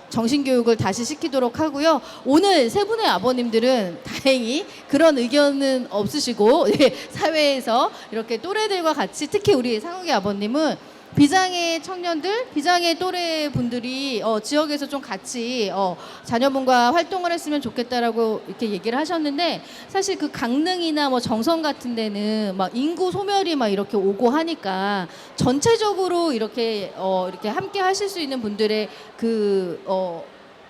정신교육을 다시 시키도록 하고요. 오늘 세 분의 아버님들은 다행히 그런 의견은 없으시고 사회에서 이렇게 또래들과 같이 특히 우리 상욱이 아버님은 비장애 청년들, 비장애 또래 분들이 지역에서 좀 같이 자녀분과 활동을 했으면 좋겠다라고 이렇게 얘기를 하셨는데 사실 그 강릉이나 뭐 정선 같은 데는 막 인구 소멸이 막 이렇게 오고 하니까 전체적으로 이렇게 함께 하실 수 있는 분들의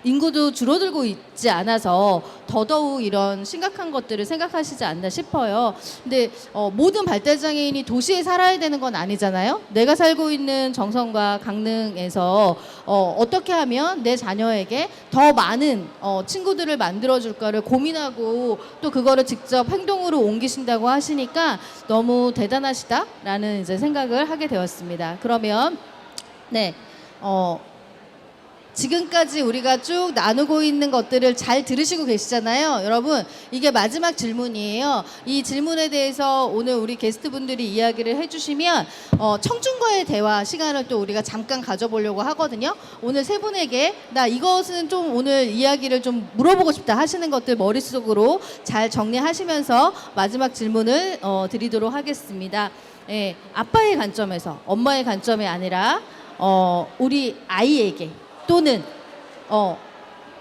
인구도 줄어들고 있지 않아서 더더욱 이런 심각한 것들을 생각하시지 않나 싶어요. 근데 모든 발달장애인이 도시에 살아야 되는 건 아니잖아요. 내가 살고 있는 정선과 강릉에서 어떻게 하면 내 자녀에게 더 많은 친구들을 만들어줄까를 고민하고 또 그거를 직접 행동으로 옮기신다고 하시니까 너무 대단하시다라는 이제 생각을 하게 되었습니다. 그러면 지금까지 우리가 쭉 나누고 있는 것들을 잘 들으시고 계시잖아요. 여러분, 이게 마지막 질문이에요. 이 질문에 대해서 오늘 우리 게스트분들이 이야기를 해주시면 청중과의 대화 시간을 또 우리가 잠깐 가져보려고 하거든요. 오늘 세 분에게 나 이것은 좀 오늘 이야기를 좀 물어보고 싶다 하시는 것들 머릿속으로 잘 정리하시면서 마지막 질문을 드리도록 하겠습니다. 아빠의 관점에서, 엄마의 관점이 아니라 우리 아이에게 또는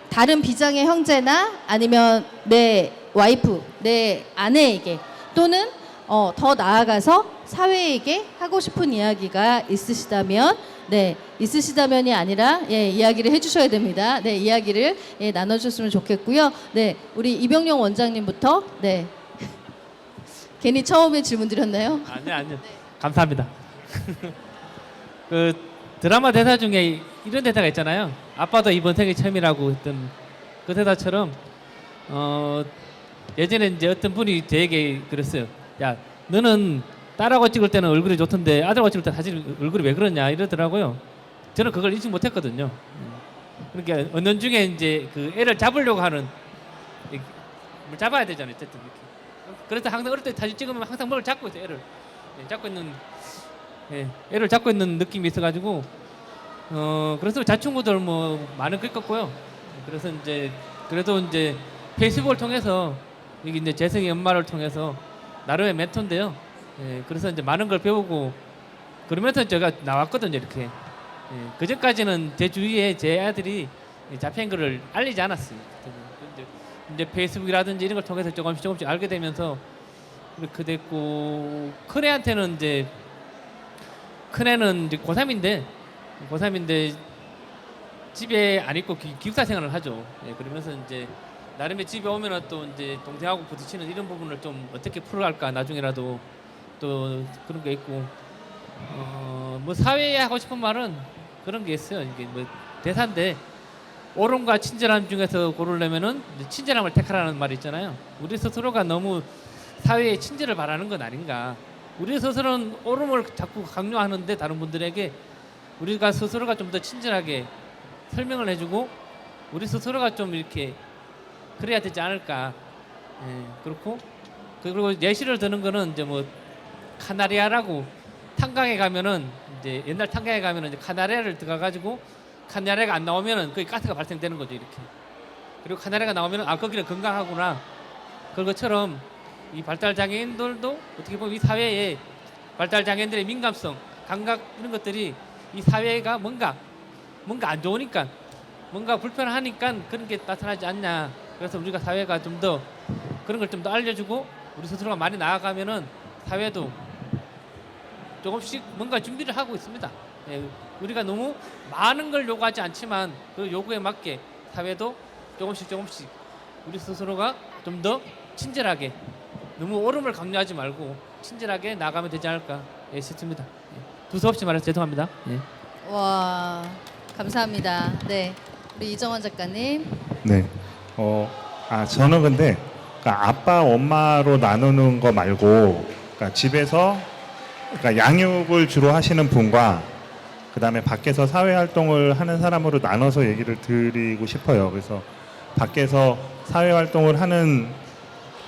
다른 비장애 형제나 아니면 내 와이프, 내 아내에게 또는 더 나아가서 사회에게 하고 싶은 이야기가 있으시다면 있으시다면이 아니라 이야기를 해주셔야 됩니다. 이야기를 나눠주셨으면 좋겠고요. 우리 이병용 원장님부터 괜히 처음에 질문 드렸나요? 아니요. 감사합니다. 그 드라마 대사 중에 이런 대사가 있잖아요. 아빠도 이번 생이 처음이라고 했던 그 대사처럼 예전에 이제 어떤 분이 저에게 그랬어요. 야, 너는 딸하고 찍을 때는 얼굴이 좋던데 아들하고 찍을 때 사실 얼굴이 왜 그러냐 이러더라고요. 저는 그걸 인식 못했거든요. 그러니까 은연중에 이제 그 애를 잡으려고 하는 뭘 잡아야 되잖아요. 어쨌든 이렇게. 그래서 항상 어릴 때 사진 찍으면 항상 뭘 잡고 있어요. 애를 잡고 있는 느낌이 있어가지고 그래서 자충고들 뭐 많은 겪었고요. 그래서 이제 그래도 이제 페이스북을 통해서 여기 이제 재성이 엄마를 통해서 나름의 멘토인데요. 그래서 이제 많은 걸 배우고 그러면서 제가 나왔거든요. 이렇게 그 전까지는 제 주위에 제 아들이 잡힌 거를 알리지 않았어요. 이제 페이스북이라든지 이런 걸 통해서 조금씩 알게 되면서 그렇게 됐고 큰애한테는 이제 큰애는 이제 고3인데 고3인데 집에 안 있고 기숙사 생활을 하죠. 예, 그러면서 이제 나름의 집에 오면은 또 이제 동생하고 부딪히는 이런 부분을 좀 어떻게 풀어갈까 나중에라도 또 그런 게 있고 뭐 사회에 하고 싶은 말은 그런 게 있어요. 이게 뭐 대사인데 옳음과 친절함 중에서 고르려면은 이제 친절함을 택하라는 말이 있잖아요. 우리 스스로가 너무 사회에 친절을 바라는 건 아닌가. 우리 스스로는 옳음을 자꾸 강요하는데 다른 분들에게 우리가 스스로가 좀 더 친절하게 설명을 해주고 우리 스스로가 좀 이렇게 그래야 되지 않을까. 예, 그렇고 그리고 예시를 드는 거는 이제 뭐 카나리아라고 탄광에 가면은 이제 옛날 탄광에 가면은 이제 카나리아를 들어가 가지고 카나리아가 안 나오면은 거기 가스가 발생되는 거죠 이렇게. 그리고 카나리아가 나오면은 아 거기는 건강하구나. 그런 것처럼 이 발달 장애인들도 어떻게 보면 이 사회에 발달 장애인들의 민감성, 감각 이런 것들이 이 사회가 뭔가 안 좋으니까 뭔가 불편하니까 그런 게 나타나지 않냐. 그래서 우리가 사회가 좀 더 그런 걸 좀 더 알려주고 우리 스스로가 많이 나아가면은 사회도 조금씩 뭔가 준비를 하고 있습니다. 예, 우리가 너무 많은 걸 요구하지 않지만 그 요구에 맞게 사회도 조금씩 우리 스스로가 좀 더 친절하게 너무 옳음을 강요하지 말고 친절하게 나가면 되지 않을까 싶습니다. 예, 두서없이 말해서 죄송합니다. 예. 와, 감사합니다. 네, 우리 이정원 작가님. 네. 저는 근데 그러니까 아빠, 엄마로 나누는 거 말고 그러니까 집에서 그러니까 양육을 주로 하시는 분과 그다음에 밖에서 사회 활동을 하는 사람으로 나눠서 얘기를 드리고 싶어요. 그래서 밖에서 사회 활동을 하는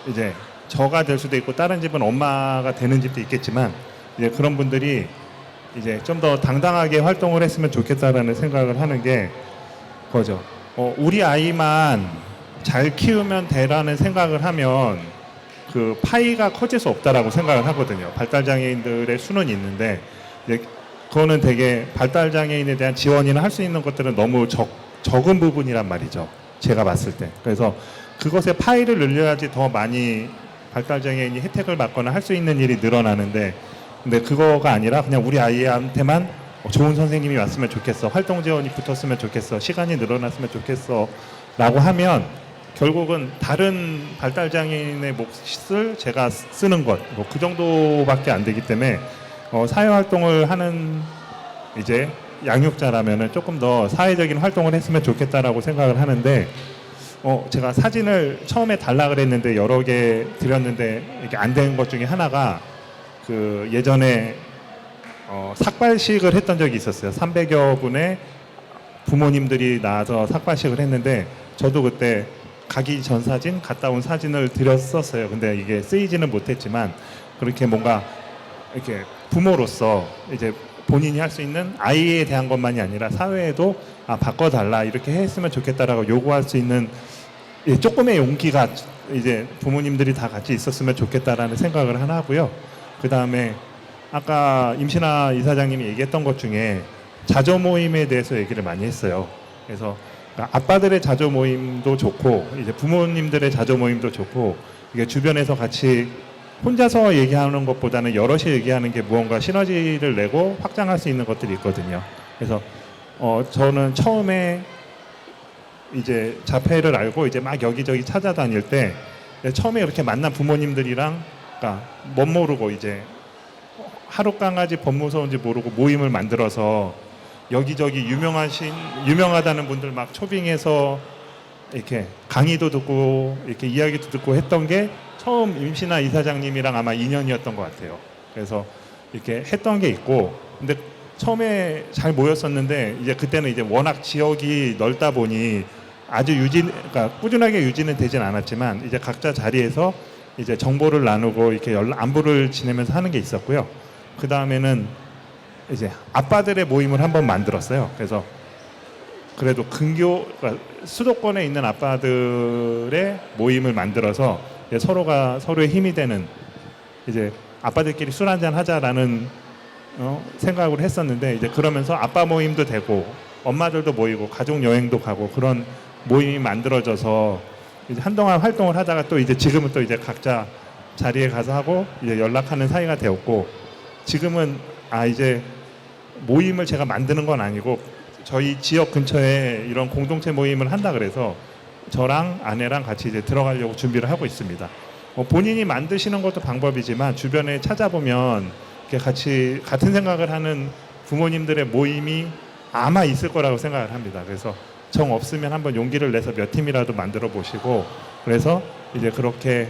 이제 저가 될 수도 있고 다른 집은 엄마가 되는 집도 있겠지만 이제 그런 분들이 이제 좀 더 당당하게 활동을 했으면 좋겠다라는 생각을 하는 게 거죠. 우리 아이만 잘 키우면 되라는 생각을 하면 그 파이가 커질 수 없다라고 생각을 하거든요. 발달 장애인들의 수는 있는데 이제 그거는 되게 발달 장애인에 대한 지원이나 할 수 있는 것들은 너무 적은 부분이란 말이죠. 제가 봤을 때. 그래서 그것의 파이를 늘려야지 더 많이 발달 장애인이 혜택을 받거나 할 수 있는 일이 늘어나는데 근데 그거가 아니라 그냥 우리 아이한테만 좋은 선생님이 왔으면 좋겠어. 활동 지원이 붙었으면 좋겠어. 시간이 늘어났으면 좋겠어. 라고 하면 결국은 다른 발달 장애인의 몫을 제가 쓰는 것, 뭐 그 정도밖에 안 되기 때문에 사회 활동을 하는 이제 양육자라면은 조금 더 사회적인 활동을 했으면 좋겠다라고 생각을 하는데 제가 사진을 처음에 달라 그랬는데 여러 개 드렸는데 이게 안 된 것 중에 하나가 그 예전에 삭발식을 했던 적이 있었어요. 300여 분의 부모님들이 나와서 삭발식을 했는데 저도 그때 가기 전 사진, 갔다 온 사진을 드렸었어요. 근데 이게 쓰이지는 못했지만 그렇게 뭔가 이렇게 부모로서 이제 본인이 할 수 있는 아이에 대한 것만이 아니라 사회에도 바꿔달라 이렇게 했으면 좋겠다라고 요구할 수 있는 조금의 용기가 이제 부모님들이 다 같이 있었으면 좋겠다라는 생각을 하나 하고요. 그 다음에 아까 임신아 이사장님이 얘기했던 것 중에 자조 모임에 대해서 얘기를 많이 했어요. 그래서 아빠들의 자조 모임도 좋고 이제 부모님들의 자조 모임도 좋고 이게 주변에서 같이 혼자서 얘기하는 것보다는 여럿이 얘기하는 게 무언가 시너지를 내고 확장할 수 있는 것들이 있거든요. 그래서 저는 처음에 이제 자폐를 알고 이제 막 여기저기 찾아다닐 때 처음에 이렇게 만난 부모님들이랑 그러니까 못 모르고 이제 하루 강아지 법무서인지 모르고 모임을 만들어서 여기저기 유명하다는 분들 막 초빙해서 이렇게 강의도 듣고 이렇게 이야기도 듣고 했던 게 처음 임신아 이사장님이랑 아마 인연이었던 것 같아요. 그래서 이렇게 했던 게 있고 근데 처음에 잘 모였었는데 이제 그때는 이제 워낙 지역이 넓다 보니 아주 그러니까 꾸준하게 유지는 되진 않았지만 이제 각자 자리에서 이제 정보를 나누고 이렇게 안부를 지내면서 하는 게 있었고요. 그 다음에는 이제 아빠들의 모임을 한번 만들었어요. 그래서 그래도 그러니까 수도권에 있는 아빠들의 모임을 만들어서 이제 서로가 서로의 힘이 되는 이제 아빠들끼리 술 한잔 하자라는 생각을 했었는데 이제 그러면서 아빠 모임도 되고 엄마들도 모이고 가족 여행도 가고 그런 모임이 만들어져서 이제 한동안 활동을 하다가 또 이제 지금은 또 이제 각자 자리에 가서 하고 이제 연락하는 사이가 되었고 지금은 이제 모임을 제가 만드는 건 아니고 저희 지역 근처에 이런 공동체 모임을 한다 그래서 저랑 아내랑 같이 이제 들어가려고 준비를 하고 있습니다. 본인이 만드시는 것도 방법이지만 주변에 찾아보면 이렇게 같이 같은 생각을 하는 부모님들의 모임이 아마 있을 거라고 생각을 합니다. 그래서 정 없으면 한번 용기를 내서 몇 팀이라도 만들어 보시고, 그래서 이제 그렇게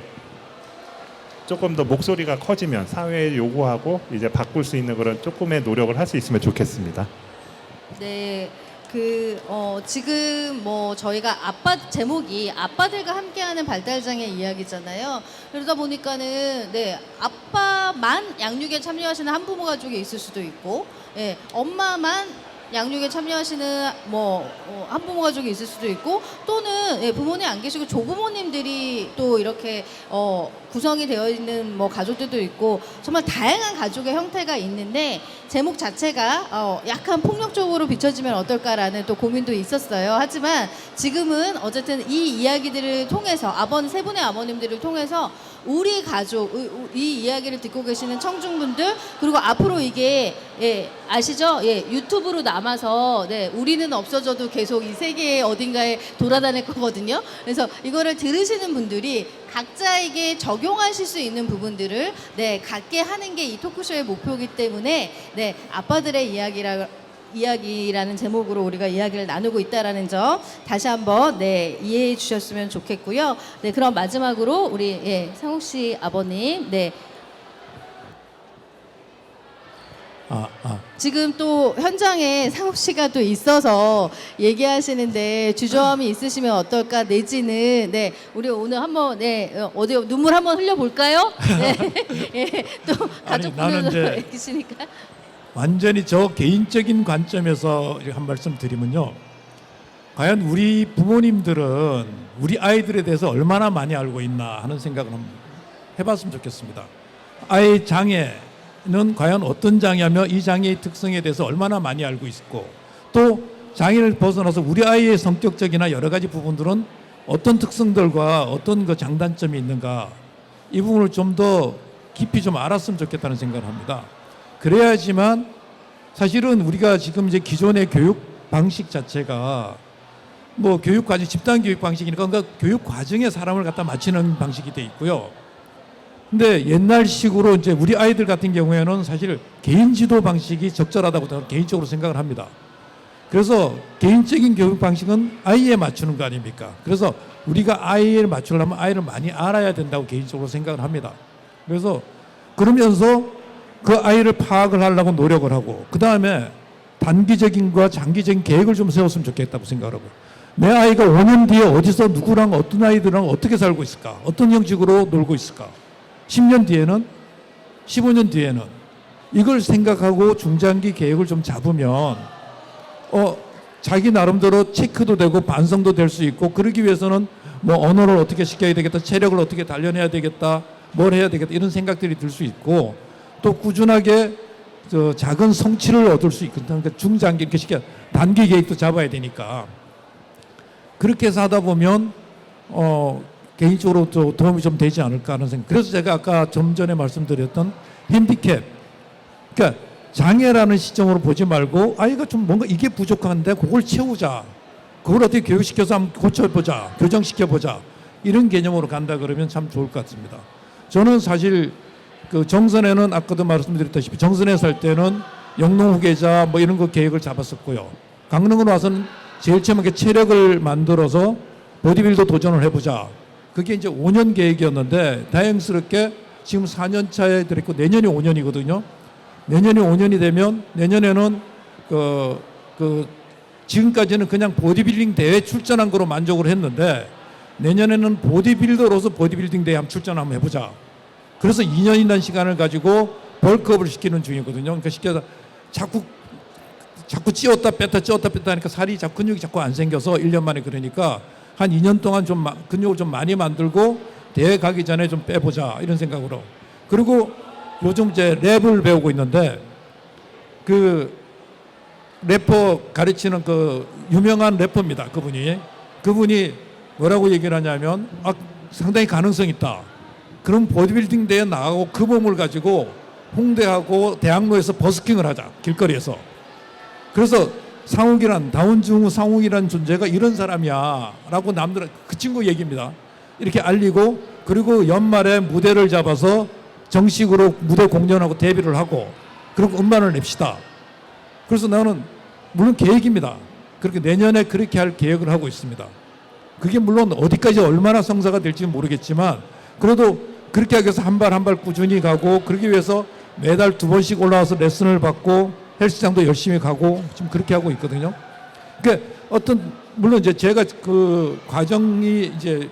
조금 더 목소리가 커지면 사회에 요구하고 이제 바꿀 수 있는 그런 조금의 노력을 할 수 있으면 좋겠습니다. 네. 지금 뭐 저희가 제목이 아빠들과 함께하는 발달장애 이야기잖아요. 그러다 보니까는 네, 아빠만 양육에 참여하시는 한부모 가족이 있을 수도 있고, 예, 엄마만 양육에 참여하시는 한부모 가족이 있을 수도 있고, 또는 예, 부모님 안 계시고 조부모님들이 또 이렇게 구성이 되어 있는 뭐 가족들도 있고, 정말 다양한 가족의 형태가 있는데 제목 자체가 약간 폭력적으로 비춰지면 어떨까라는 또 고민도 있었어요. 하지만 지금은 어쨌든 이 이야기들을 통해서 세 분의 아버님들을 통해서 우리 가족, 이 이야기를 듣고 계시는 청중분들, 그리고 앞으로 이게 예, 아시죠? 예, 유튜브로 남아서 네, 우리는 없어져도 계속 이 세계 어딘가에 돌아다닐 거거든요. 그래서 이거를 들으시는 분들이 각자에게 적용하실 수 있는 부분들을 네, 갖게 하는 게 이 토크쇼의 목표이기 때문에 네, 아빠들의 이야기라는 제목으로 우리가 이야기를 나누고 있다라는 점 다시 한번 네, 이해해 주셨으면 좋겠고요. 네, 그럼 마지막으로 우리 상욱 씨 아버님, 네, 지금 또 현장에 상욱 씨가 또 있어서 얘기하시는데 주저함이 있으시면 어떨까, 내지는 네, 우리 오늘 한번 네, 어디 눈물 한번 흘려 볼까요? 네, 예, 또 가족분들도 계시니까. 완전히 저 개인적인 관점에서 한 말씀 드리면요, 과연 우리 부모님들은 우리 아이들에 대해서 얼마나 많이 알고 있나 하는 생각을 한번 해봤으면 좋겠습니다. 아이 장애는 과연 어떤 장애며 이 장애의 특성에 대해서 얼마나 많이 알고 있고, 또 장애를 벗어나서 우리 아이의 성격적이나 여러 가지 부분들은 어떤 특성들과 어떤 그 장단점이 있는가, 이 부분을 좀 더 깊이 좀 알았으면 좋겠다는 생각을 합니다. 그래야지만 사실은 우리가 지금 이제 기존의 교육 방식 자체가 뭐 교육 과정, 집단 교육 방식이니까 그러니까 교육 과정에 사람을 갖다 맞추는 방식이 돼 있고요. 근데 옛날식으로 이제 우리 아이들 같은 경우에는 사실 개인 지도 방식이 적절하다고 저는 개인적으로 생각을 합니다. 그래서 개인적인 교육 방식은 아이에 맞추는 거 아닙니까? 그래서 우리가 아이를 맞추려면 아이를 많이 알아야 된다고 개인적으로 생각을 합니다. 그래서 그러면서 그 아이를 파악을 하려고 노력을 하고, 그 다음에 단기적인과 장기적인 계획을 좀 세웠으면 좋겠다고 생각을 하고, 내 아이가 5년 뒤에 어디서 누구랑 어떤 아이들랑 어떻게 살고 있을까, 어떤 형식으로 놀고 있을까, 10년 뒤에는, 15년 뒤에는, 이걸 생각하고 중장기 계획을 좀 잡으면 자기 나름대로 체크도 되고 반성도 될 수 있고, 그러기 위해서는 뭐 언어를 어떻게 시켜야 되겠다, 체력을 어떻게 단련해야 되겠다, 뭘 해야 되겠다, 이런 생각들이 들 수 있고, 또 꾸준하게 작은 성취를 얻을 수 있거든요. 그러니까 중장기 이렇게 시켜 단기 계획도 잡아야 되니까, 그렇게 해서 하다 보면 개인적으로 또 도움이 좀 되지 않을까 하는 생각. 그래서 제가 아까 좀 전에 말씀드렸던 핸디캡, 그러니까 장애라는 시점으로 보지 말고 아이가 좀 뭔가 이게 부족한데 그걸 채우자, 그걸 어떻게 교육시켜서 한번 고쳐보자, 교정시켜보자, 이런 개념으로 간다 그러면 참 좋을 것 같습니다. 저는 사실 그 정선에는 아까도 말씀드렸다시피 정선에 살 때는 영농 후계자 뭐 이런 거 계획을 잡았었고요. 강릉으로 와서는 제일 처음에 체력을 만들어서 보디빌더 도전을 해보자. 그게 이제 5년 계획이었는데 다행스럽게 지금 4년 차에 들었고 내년이 5년이거든요. 내년이 5년이 되면 내년에는 지금까지는 그냥 보디빌딩 대회 출전한 거로 만족을 했는데 내년에는 보디빌더로서 보디빌딩 대회 한번 출전 한번 해보자. 그래서 2년이라는 시간을 가지고 벌크업을 시키는 중이거든요. 그러니까 시켜서 자꾸 찌었다 뺐다 하니까 살이 근육이 자꾸 안 생겨서 1년 만에, 그러니까 한 2년 동안 좀 근육을 좀 많이 만들고 대회 가기 전에 좀 빼보자, 이런 생각으로. 그리고 요즘 이제 랩을 배우고 있는데 그 래퍼 가르치는 그 유명한 래퍼입니다. 그분이 뭐라고 얘기를 하냐면 상당히 가능성 있다. 그럼 보디빌딩 대회 나가고 그 몸을 가지고 홍대하고 대학로에서 버스킹을 하자, 길거리에서. 그래서 상욱이란 다운증후 상욱이란 존재가 이런 사람이야라고 남들 그 친구 얘기입니다. 이렇게 알리고 그리고 연말에 무대를 잡아서 정식으로 무대 공연하고 데뷔를 하고 그리고 음반을 냅시다. 그래서 나는 물론 계획입니다. 그렇게 내년에 그렇게 할 계획을 하고 있습니다. 그게 물론 어디까지 얼마나 성사가 될지 모르겠지만 그래도 그렇게 하기 위해서 한 발 한 발 꾸준히 가고 그러기 위해서 매달 2번씩 올라와서 레슨을 받고 헬스장도 열심히 가고 지금 그렇게 하고 있거든요. 그러니까 어떤 물론 이제 제가 그 과정이 이제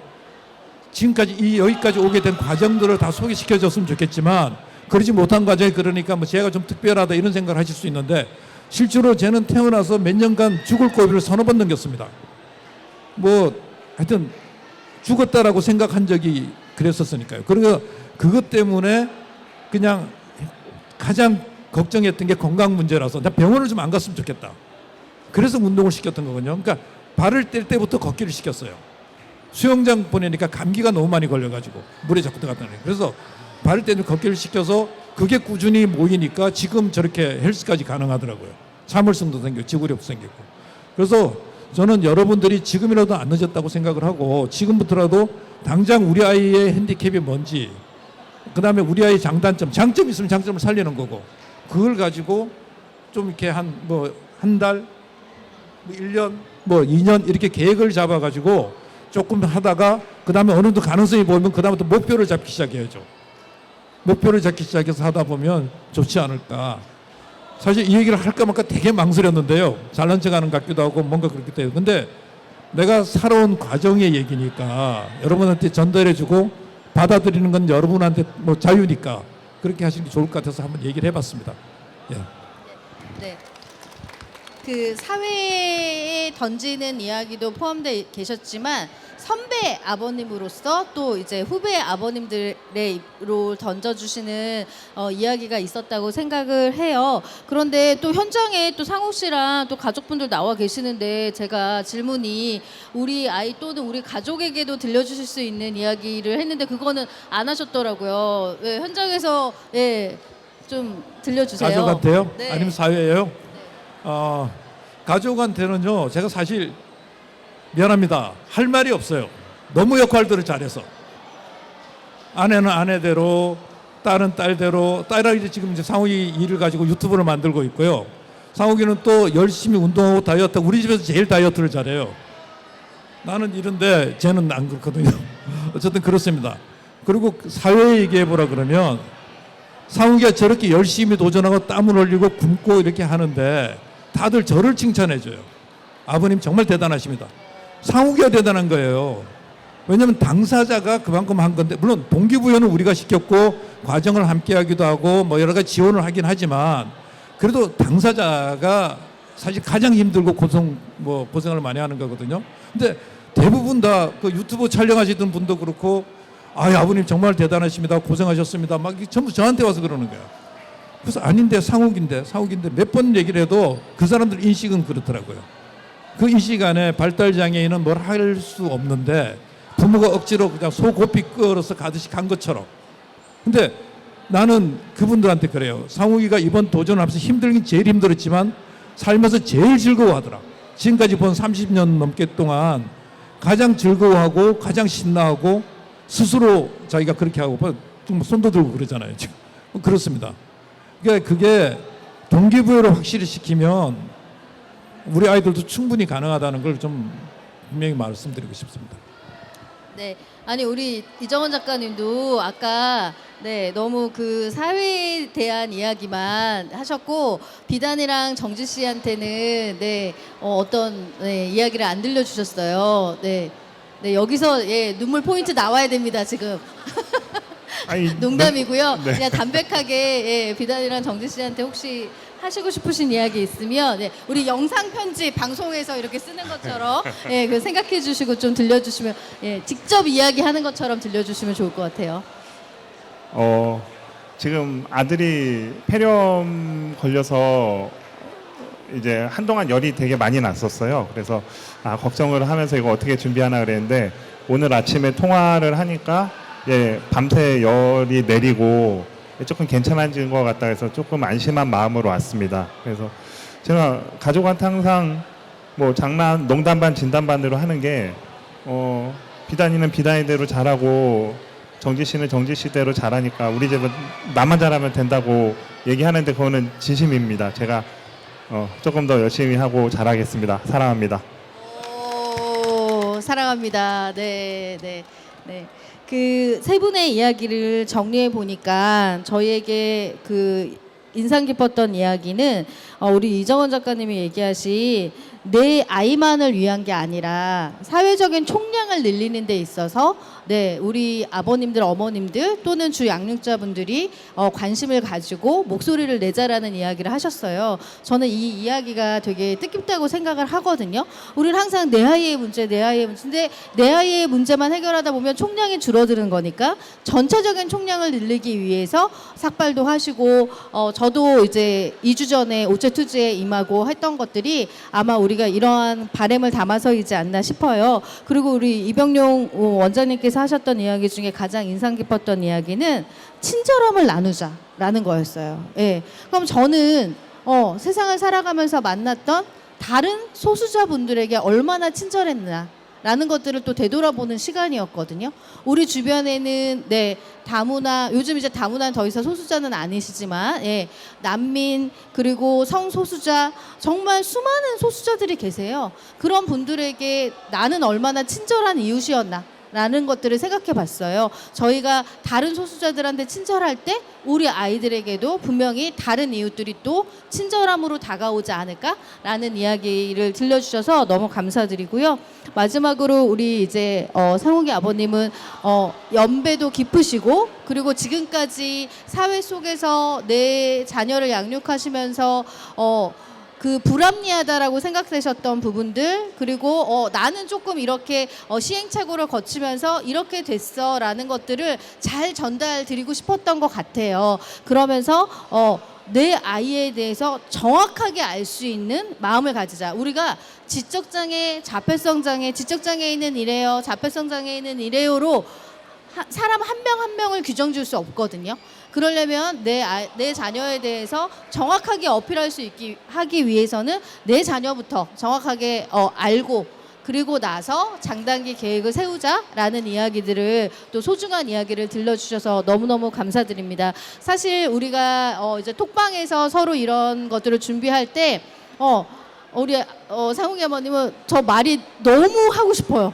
지금까지 여기까지 오게 된 과정들을 다 소개시켜줬으면 좋겠지만 그러지 못한 과정이 그러니까 뭐 제가 좀 특별하다 이런 생각을 하실 수 있는데 실제로 저는 태어나서 몇 년간 죽을 고비를 서너 번 넘겼습니다. 뭐 하여튼 죽었다라고 생각한 적이 그랬었으니까요. 그러니까 그것 때문에 그냥 가장 걱정했던 게 건강 문제라서 나 병원을 좀 안 갔으면 좋겠다. 그래서 운동을 시켰던 거거든요. 그러니까 발을 뗄 때부터 걷기를 시켰어요. 수영장 보내니까 감기가 너무 많이 걸려가지고 물에 자꾸 들어갔다는 거예요. 그래서 발을 떼는 걷기를 시켜서 그게 꾸준히 모이니까 지금 저렇게 헬스까지 가능하더라고요. 참을성도 생기고 지구력도 생기고. 그래서 저는 여러분들이 지금이라도 안 늦었다고 생각을 하고 지금부터라도 당장 우리 아이의 핸디캡이 뭔지 그다음에 우리 아이의 장단점, 장점이 있으면 장점을 살리는 거고 그걸 가지고 좀 이렇게 한 달, 뭐 1년, 뭐 2년 이렇게 계획을 잡아가지고 조금 하다가 그다음에 어느 정도 가능성이 보이면 그다음부터 목표를 잡기 시작해야죠. 목표를 잡기 시작해서 하다 보면 좋지 않을까. 사실 이 얘기를 할까 말까 되게 망설였는데요. 잘난 척하는 것 같기도 하고 뭔가 그렇기 때문에. 근데 내가 살아온 과정의 얘기니까 여러분한테 전달해주고 받아들이는 건 여러분한테 뭐 자유니까 그렇게 하시는 게 좋을 것 같아서 한번 얘기를 해봤습니다. 예. 네. 그 사회에 던지는 이야기도 포함되어 계셨지만 선배 아버님으로서 또 이제 후배 아버님들의 입으로 던져주시는 이야기가 있었다고 생각을 해요. 그런데 또 현장에 또 상욱 씨랑 또 가족분들 나와 계시는데 제가 질문이 우리 아이 또는 우리 가족에게도 들려주실 수 있는 이야기를 했는데 그거는 안 하셨더라고요. 네, 현장에서 예, 좀 들려주세요. 가족한테요? 네. 아니면 사회예요? 가족한테는요. 제가 사실 미안합니다. 할 말이 없어요. 너무 역할들을 잘해서. 아내는 아내대로, 딸은 딸대로, 딸이 지금 이제 상욱이 일을 가지고 유튜브를 만들고 있고요. 상욱이는 또 열심히 운동하고 다이어트, 우리 집에서 제일 다이어트를 잘해요. 나는 이런데 쟤는 안 그렇거든요. 어쨌든 그렇습니다. 그리고 사회에 얘기해보라 그러면 상욱이가 저렇게 열심히 도전하고 땀을 흘리고 굶고 이렇게 하는데 다들 저를 칭찬해줘요. 아버님 정말 대단하십니다. 상욱이가 대단한 거예요. 왜냐하면 당사자가 그만큼 한 건데 물론 동기부여는 우리가 시켰고 과정을 함께 하기도 하고 뭐 여러 가지 지원을 하긴 하지만 그래도 당사자가 사실 가장 힘들고 고생을 많이 하는 거거든요. 근데 대부분 다 그 유튜브 촬영하시던 분도 그렇고 아버님 정말 대단하십니다. 고생하셨습니다. 막 전부 저한테 와서 그러는 거예요. 그래서 아닌데 상욱인데 몇 번 얘기를 해도 그 사람들 인식은 그렇더라고요. 그 이 시간에 발달장애인은 뭘 할 수 없는데 부모가 억지로 그냥 소고피 끌어서 가듯이 간 것처럼. 근데 나는 그분들한테 그래요. 상욱이가 이번 도전을 하면서 힘들긴 제일 힘들었지만 살면서 제일 즐거워하더라. 지금까지 본 30년 넘게 동안 가장 즐거워하고 가장 신나하고 스스로 자기가 그렇게 하고 좀 손도 들고 그러잖아요. 지금. 그렇습니다. 그러니까 그게 동기부여를 확실히 시키면 우리 아이들도 충분히 가능하다는 걸 좀 분명히 말씀드리고 싶습니다. 네, 아니 우리 이정원 작가님도 아까 네 너무 그 사회에 대한 이야기만 하셨고 비단이랑 정지 씨한테는 네 어떤 네, 이야기를 안 들려주셨어요. 네, 네 여기서 예 눈물 포인트 나와야 됩니다 지금. 아니, 농담이고요. 네. 그냥 담백하게 예, 비단이랑 정지 씨한테 혹시 하시고 싶으신 이야기 있으면 네, 우리 영상 편집 방송에서 이렇게 쓰는 것처럼 예, 그 생각해 주시고 좀 들려주시면 예, 직접 이야기하는 것처럼 들려주시면 좋을 것 같아요. 지금 아들이 폐렴 걸려서 이제 한동안 열이 되게 많이 났었어요. 그래서 걱정을 하면서 이거 어떻게 준비하나 그랬는데 오늘 아침에 통화를 하니까 예, 밤새 열이 내리고 조금 괜찮아진 것 같다 해서 조금 안심한 마음으로 왔습니다. 그래서 제가 가족한테 항상 뭐 장난, 농담 반 진담 반으로 하는 게 비단이는 비단이대로 잘하고 정지 씨는 정지 씨대로 잘하니까 우리 집은 나만 잘하면 된다고 얘기하는데 그거는 진심입니다. 제가 조금 더 열심히 하고 잘하겠습니다. 사랑합니다. 사랑합니다. 네, 네, 네. 그 세 분의 이야기를 정리해 보니까 저희에게 그 인상 깊었던 이야기는 우리 이정원 작가님이 얘기하신 내 아이만을 위한 게 아니라 사회적인 총량을 늘리는 데 있어서 네, 우리 아버님들, 어머님들 또는 주 양육자분들이 관심을 가지고 목소리를 내자라는 이야기를 하셨어요. 저는 이 이야기가 되게 뜻깊다고 생각을 하거든요. 우리는 항상 내 아이의 문제, 내 아이의 문제. 근데 내 아이의 문제만 해결하다 보면 총량이 줄어드는 거니까 전체적인 총량을 늘리기 위해서 삭발도 하시고 저도 이제 2주 전에 오체투즈에 임하고 했던 것들이 아마 우리가 이러한 바람을 담아서이지 않나 싶어요. 그리고 우리 이병용 원장님께서 하셨던 이야기 중에 가장 인상 깊었던 이야기는 친절함을 나누자라는 거였어요. 예. 그럼 저는 세상을 살아가면서 만났던 다른 소수자분들에게 얼마나 친절했나 라는 것들을 또 되돌아보는 시간이었거든요. 우리 주변에는 네, 다문화, 요즘 이제 다문화는 더 이상 소수자는 아니시지만 예, 난민 그리고 성소수자 정말 수많은 소수자들이 계세요. 그런 분들에게 나는 얼마나 친절한 이웃이었나 라는 것들을 생각해 봤어요. 저희가 다른 소수자들한테 친절할 때 우리 아이들에게도 분명히 다른 이웃들이 또 친절함으로 다가오지 않을까라는 이야기를 들려주셔서 너무 감사드리고요. 마지막으로 우리 이제 상욱이 아버님은 연배도 깊으시고 그리고 지금까지 사회 속에서 내 자녀를 양육하시면서 그 불합리하다라고 생각되셨던 부분들 그리고 나는 조금 이렇게 시행착오를 거치면서 이렇게 됐어라는 것들을 잘 전달드리고 싶었던 것 같아요. 그러면서 내 아이에 대해서 정확하게 알 수 있는 마음을 가지자. 우리가 지적장애, 자폐성장애, 지적장애인은 이래요, 자폐성장애인은 이래요로 사람 한 명 한 명을 규정 줄 수 없거든요. 그러려면 내 자녀에 대해서 정확하게 어필할 수 하기 위해서는 내 자녀부터 정확하게 알고 그리고 나서 장단기 계획을 세우자라는 이야기들을 또 소중한 이야기를 들려주셔서 너무너무 감사드립니다. 사실 우리가 이제 톡방에서 서로 이런 것들을 준비할 때 우리 상욱이 어머님은 저 말이 너무 하고 싶어요.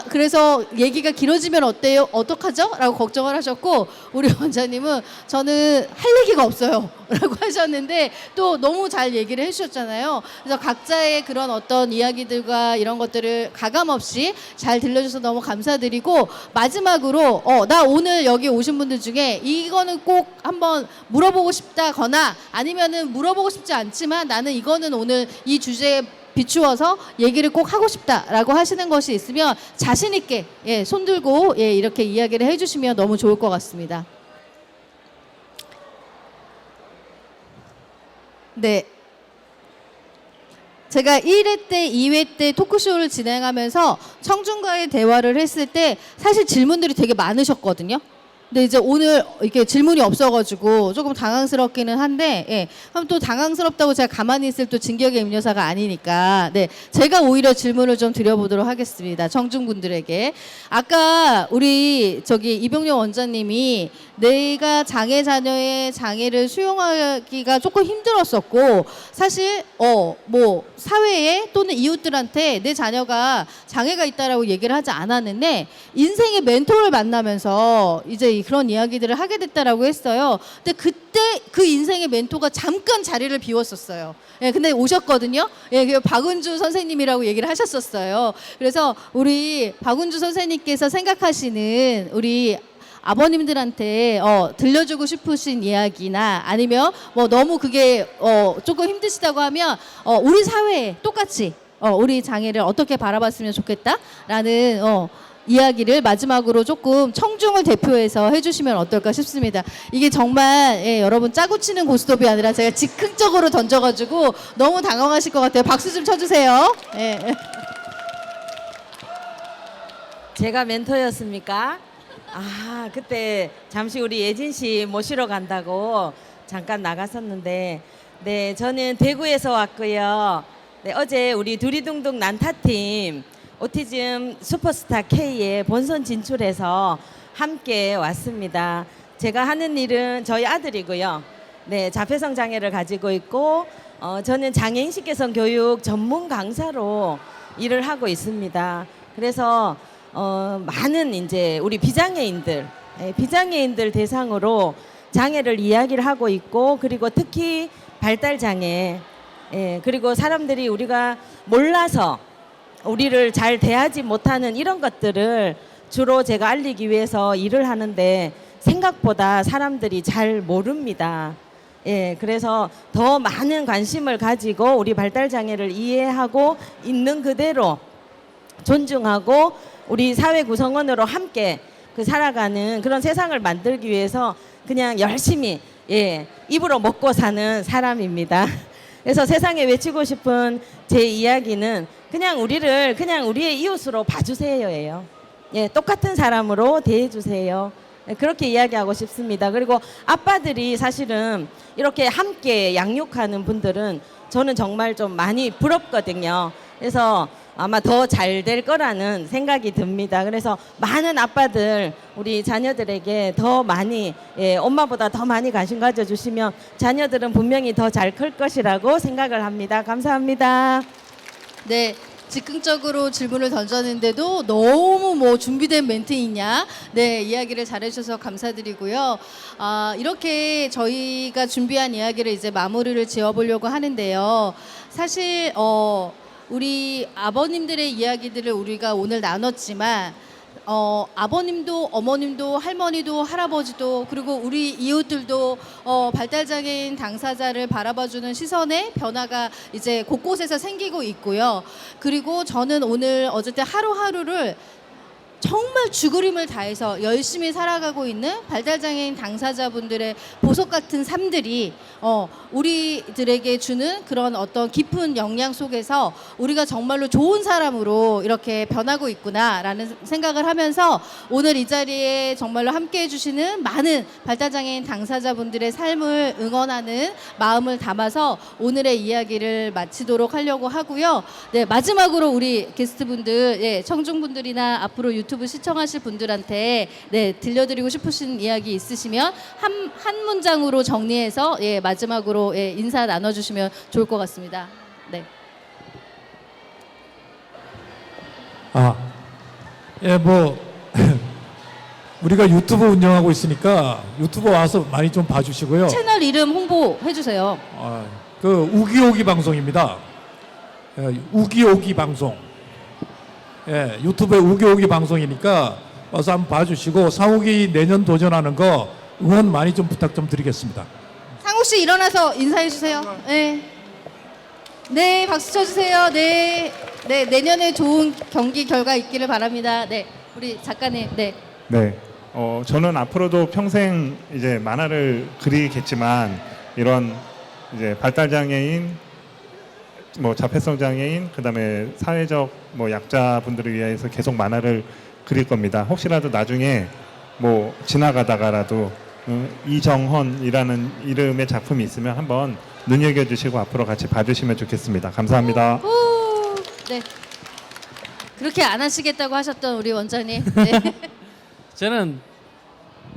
그래서 얘기가 길어지면 어때요? 어떡하죠? 라고 걱정을 하셨고 우리 원장님은 저는 할 얘기가 없어요 라고 하셨는데 또 너무 잘 얘기를 해주셨잖아요. 그래서 각자의 그런 어떤 이야기들과 이런 것들을 가감없이 잘 들려줘서 너무 감사드리고 마지막으로 나 오늘 여기 오신 분들 중에 이거는 꼭 한번 물어보고 싶다거나 아니면은 물어보고 싶지 않지만 나는 이거는 오늘 이 주제에 비추어서 얘기를 꼭 하고 싶다라고 하시는 것이 있으면 자신 있게 손 들고 이렇게 이야기를 해주시면 너무 좋을 것 같습니다. 네. 제가 1회 때, 2회 때 토크쇼를 진행하면서 청중과의 대화를 했을 때 사실 질문들이 되게 많으셨거든요. 근데 이제 오늘 이렇게 질문이 없어가지고 조금 당황스럽기는 한데, 그럼 또 당황스럽다고 제가 가만히 있을 또 진격의 음료사가 아니니까, 제가 오히려 질문을 좀 드려보도록 하겠습니다. 청중분들에게. 아까 우리 이병용 원장님이 내가 장애 자녀의 장애를 수용하기가 조금 힘들었었고, 사실 뭐 사회에 또는 이웃들한테 내 자녀가 장애가 있다라고 얘기를 하지 않았는데 인생의 멘토를 만나면서 이제 그런 이야기들을 하게 됐다라고 했어요. 근데 그때 그 인생의 멘토가 잠깐 자리를 비웠었어요. 근데 오셨거든요. 그 박은주 선생님이라고 얘기를 하셨었어요. 그래서 우리 박은주 선생님께서 생각하시는 우리 아버님들한테 들려주고 싶으신 이야기나 아니면 뭐 너무 그게 조금 힘드시다고 하면 우리 사회에 똑같이 우리 장애를 어떻게 바라봤으면 좋겠다라는 이야기를 마지막으로 조금 청중을 대표해서 해주시면 어떨까 싶습니다. 이게 정말 여러분 짜고 치는 고스톱이 아니라 제가 즉흥적으로 던져가지고 너무 당황하실 것 같아요. 박수 좀 쳐주세요. 제가 멘토였습니까? 그때 잠시 우리 예진 씨 모시러 간다고 잠깐 나갔었는데 네, 저는 대구에서 왔고요. 네, 어제 우리 두리둥둥 난타팀 오티즘 슈퍼스타 K에 본선 진출해서 함께 왔습니다. 제가 하는 일은 저희 아들이고요. 네, 자폐성 장애를 가지고 있고 저는 장애인식 개선 교육 전문 강사로 일을 하고 있습니다. 그래서 많은 이제 우리 비장애인들 대상으로 장애를 이야기를 하고 있고, 그리고 특히 발달 장애, 그리고 사람들이 우리가 몰라서 우리를 잘 대하지 못하는 이런 것들을 주로 제가 알리기 위해서 일을 하는데 생각보다 사람들이 잘 모릅니다. 그래서 더 많은 관심을 가지고 우리 발달 장애를 이해하고 있는 그대로 존중하고 우리 사회 구성원으로 함께 살아가는 그런 세상을 만들기 위해서 그냥 열심히 입으로 먹고 사는 사람입니다. 그래서 세상에 외치고 싶은 제 이야기는 그냥 우리를 그냥 우리의 이웃으로 봐주세요예요. 똑같은 사람으로 대해주세요. 그렇게 이야기하고 싶습니다. 그리고 아빠들이 사실은 이렇게 함께 양육하는 분들은 저는 정말 좀 많이 부럽거든요. 그래서 아마 더 잘 될 거라는 생각이 듭니다. 그래서 많은 아빠들 우리 자녀들에게 더 많이 엄마보다 더 많이 관심 가져주시면 자녀들은 분명히 더 잘 클 것이라고 생각을 합니다. 감사합니다. 네. 즉흥적으로 질문을 던졌는데도 너무 뭐 준비된 멘트 있냐? 네, 이야기를 잘해주셔서 감사드리고요. 이렇게 저희가 준비한 이야기를 이제 마무리를 지어보려고 하는데요. 사실 우리 아버님들의 이야기들을 우리가 오늘 나눴지만 아버님도 어머님도 할머니도 할아버지도 그리고 우리 이웃들도 발달장애인 당사자를 바라봐주는 시선의 변화가 이제 곳곳에서 생기고 있고요. 그리고 저는 오늘 어쨌든 하루하루를 정말 죽으림을 다해서 열심히 살아가고 있는 발달장애인 당사자분들의 보석 같은 삶들이 우리들에게 주는 그런 어떤 깊은 영향 속에서 우리가 정말로 좋은 사람으로 이렇게 변하고 있구나라는 생각을 하면서 오늘 이 자리에 정말로 함께 해주시는 많은 발달장애인 당사자분들의 삶을 응원하는 마음을 담아서 오늘의 이야기를 마치도록 하려고 하고요. 네, 마지막으로 우리 게스트분들, 청중분들이나 앞으로 유튜브 시청하실 분들한테 들려드리고 싶으신 이야기 있으시면 한 문장으로 정리해서 마지막으로 인사 나눠주시면 좋을 것 같습니다. 네. 우리가 유튜브 운영하고 있으니까 유튜브 와서 많이 좀 봐주시고요. 채널 이름 홍보해 주세요. 그 우기오기 방송입니다. 우기오기 방송. 유튜브에 우기오기 방송이니까 와서 한번 봐주시고 상욱이 내년 도전하는 거 응원 많이 좀 부탁 좀 드리겠습니다. 상욱 씨 일어나서 인사해 주세요. 네. 네, 박수 쳐주세요. 네, 내년에 좋은 경기 결과 있기를 바랍니다. 네, 우리 작가님. 네. 저는 앞으로도 평생 이제 만화를 그리겠지만 이런 이제 발달 장애인, 뭐 자폐성 장애인, 그다음에 사회적 뭐 약자분들을 위해서 계속 만화를 그릴 겁니다. 혹시라도 나중에 뭐 지나가다가라도 이정헌이라는 이름의 작품이 있으면 한번 눈여겨주시고 앞으로 같이 봐주시면 좋겠습니다. 감사합니다. 네. 그렇게 안 하시겠다고 하셨던 우리 원장님. 네. 저는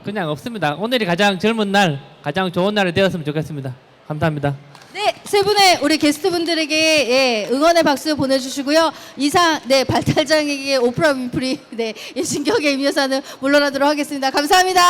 그냥 없습니다. 오늘이 가장 젊은 날, 가장 좋은 날이 되었으면 좋겠습니다. 감사합니다. 네, 세 분의 우리 게스트분들에게 응원의 박수 보내주시고요. 이상 발달장애의 오프라 윈프리 신격의 임여사는 물러나도록 하겠습니다. 감사합니다.